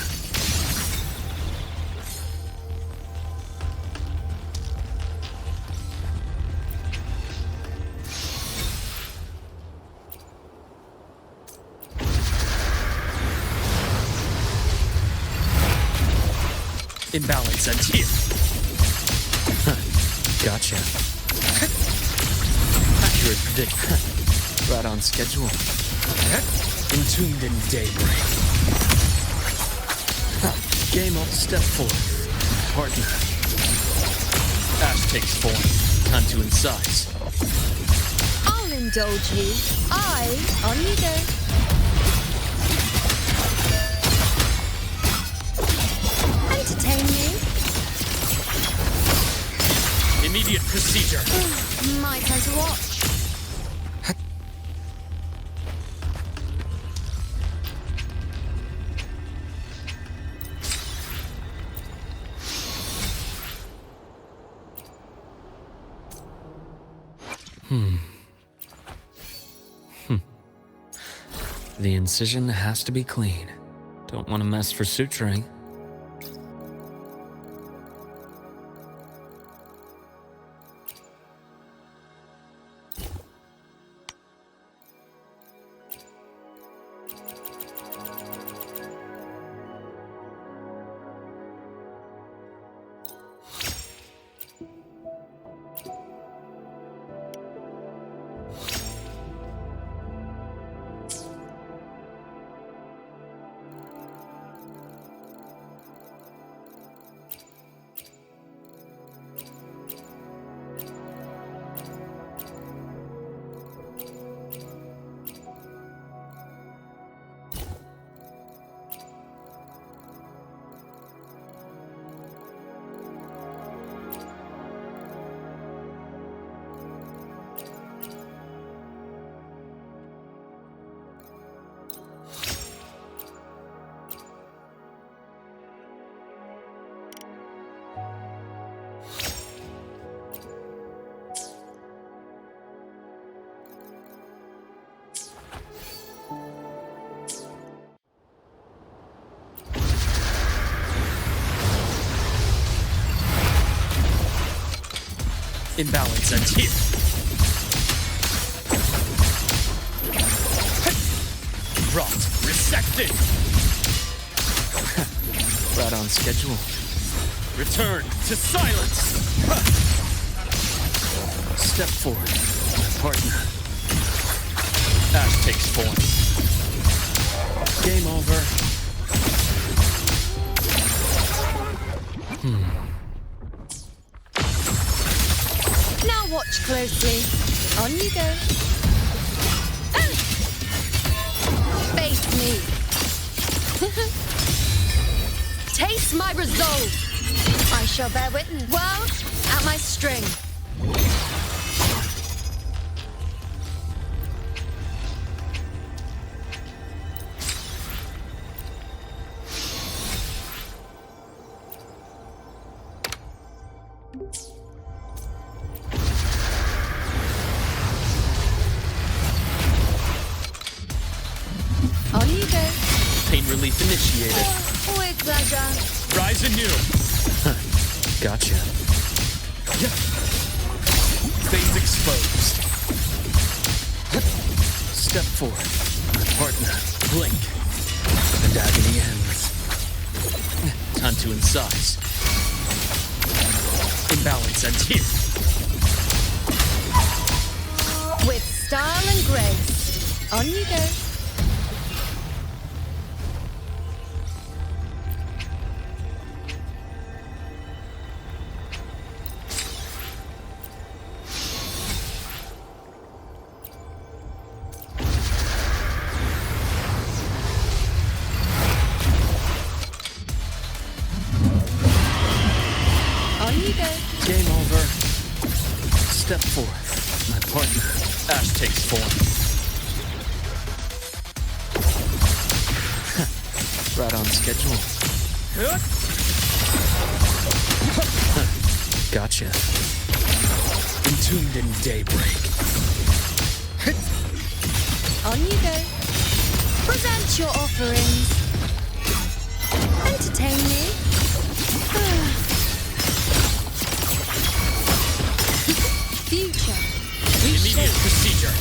Imbalance ends here. Gotcha. Accurate prediction. Right on schedule. Entombed in daybreak. Game up, step forward. Partner. Ash takes form. Time to incise. I'll indulge you. On you go. Entertain you. Immediate procedure. My turn to watch. The incision has to be clean. Don't want to mess for suturing. Imbalance ends here. Rot resected. Right on schedule. Return to silence. Step forward, my partner. Ash takes form. Game over. Now watch closely. On you go. Face me. Taste my resolve. I shall bear witness. World at my string. relief initiated. With pleasure. Rise anew. Gotcha. Phase exposed. Step forward. My partner. Blink. And agony ends. Time to incise. Imbalance ends here. With style and grace. On you go. Game over. Step forth. My partner. Ash takes form. Right on schedule. Gotcha. Entombed in daybreak. On you go. Present your offerings. Entertain me. Future. Immediate procedure.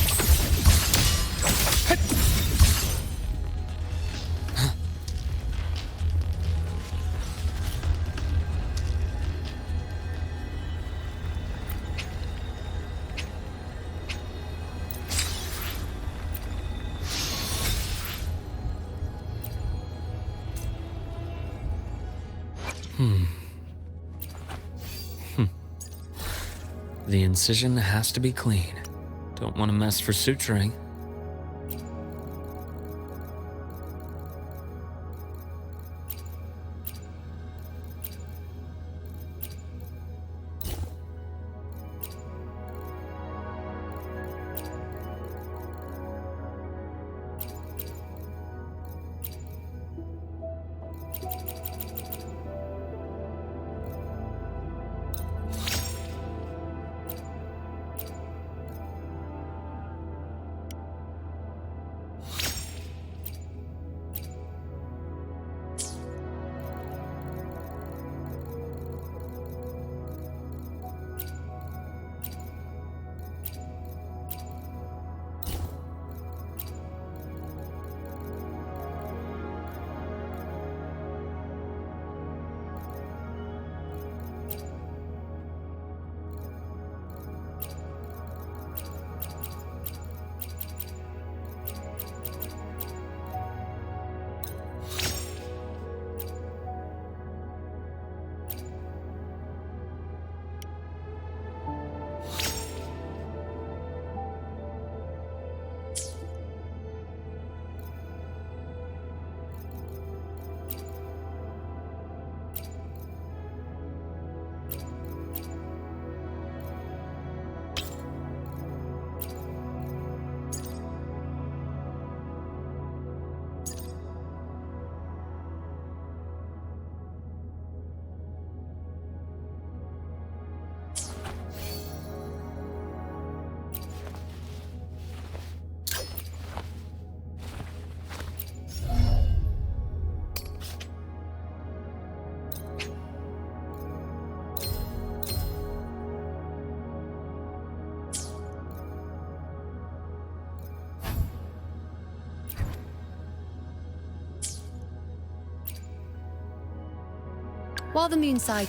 The incision has to be clean. Don't want to mess for suturing. While the moon side.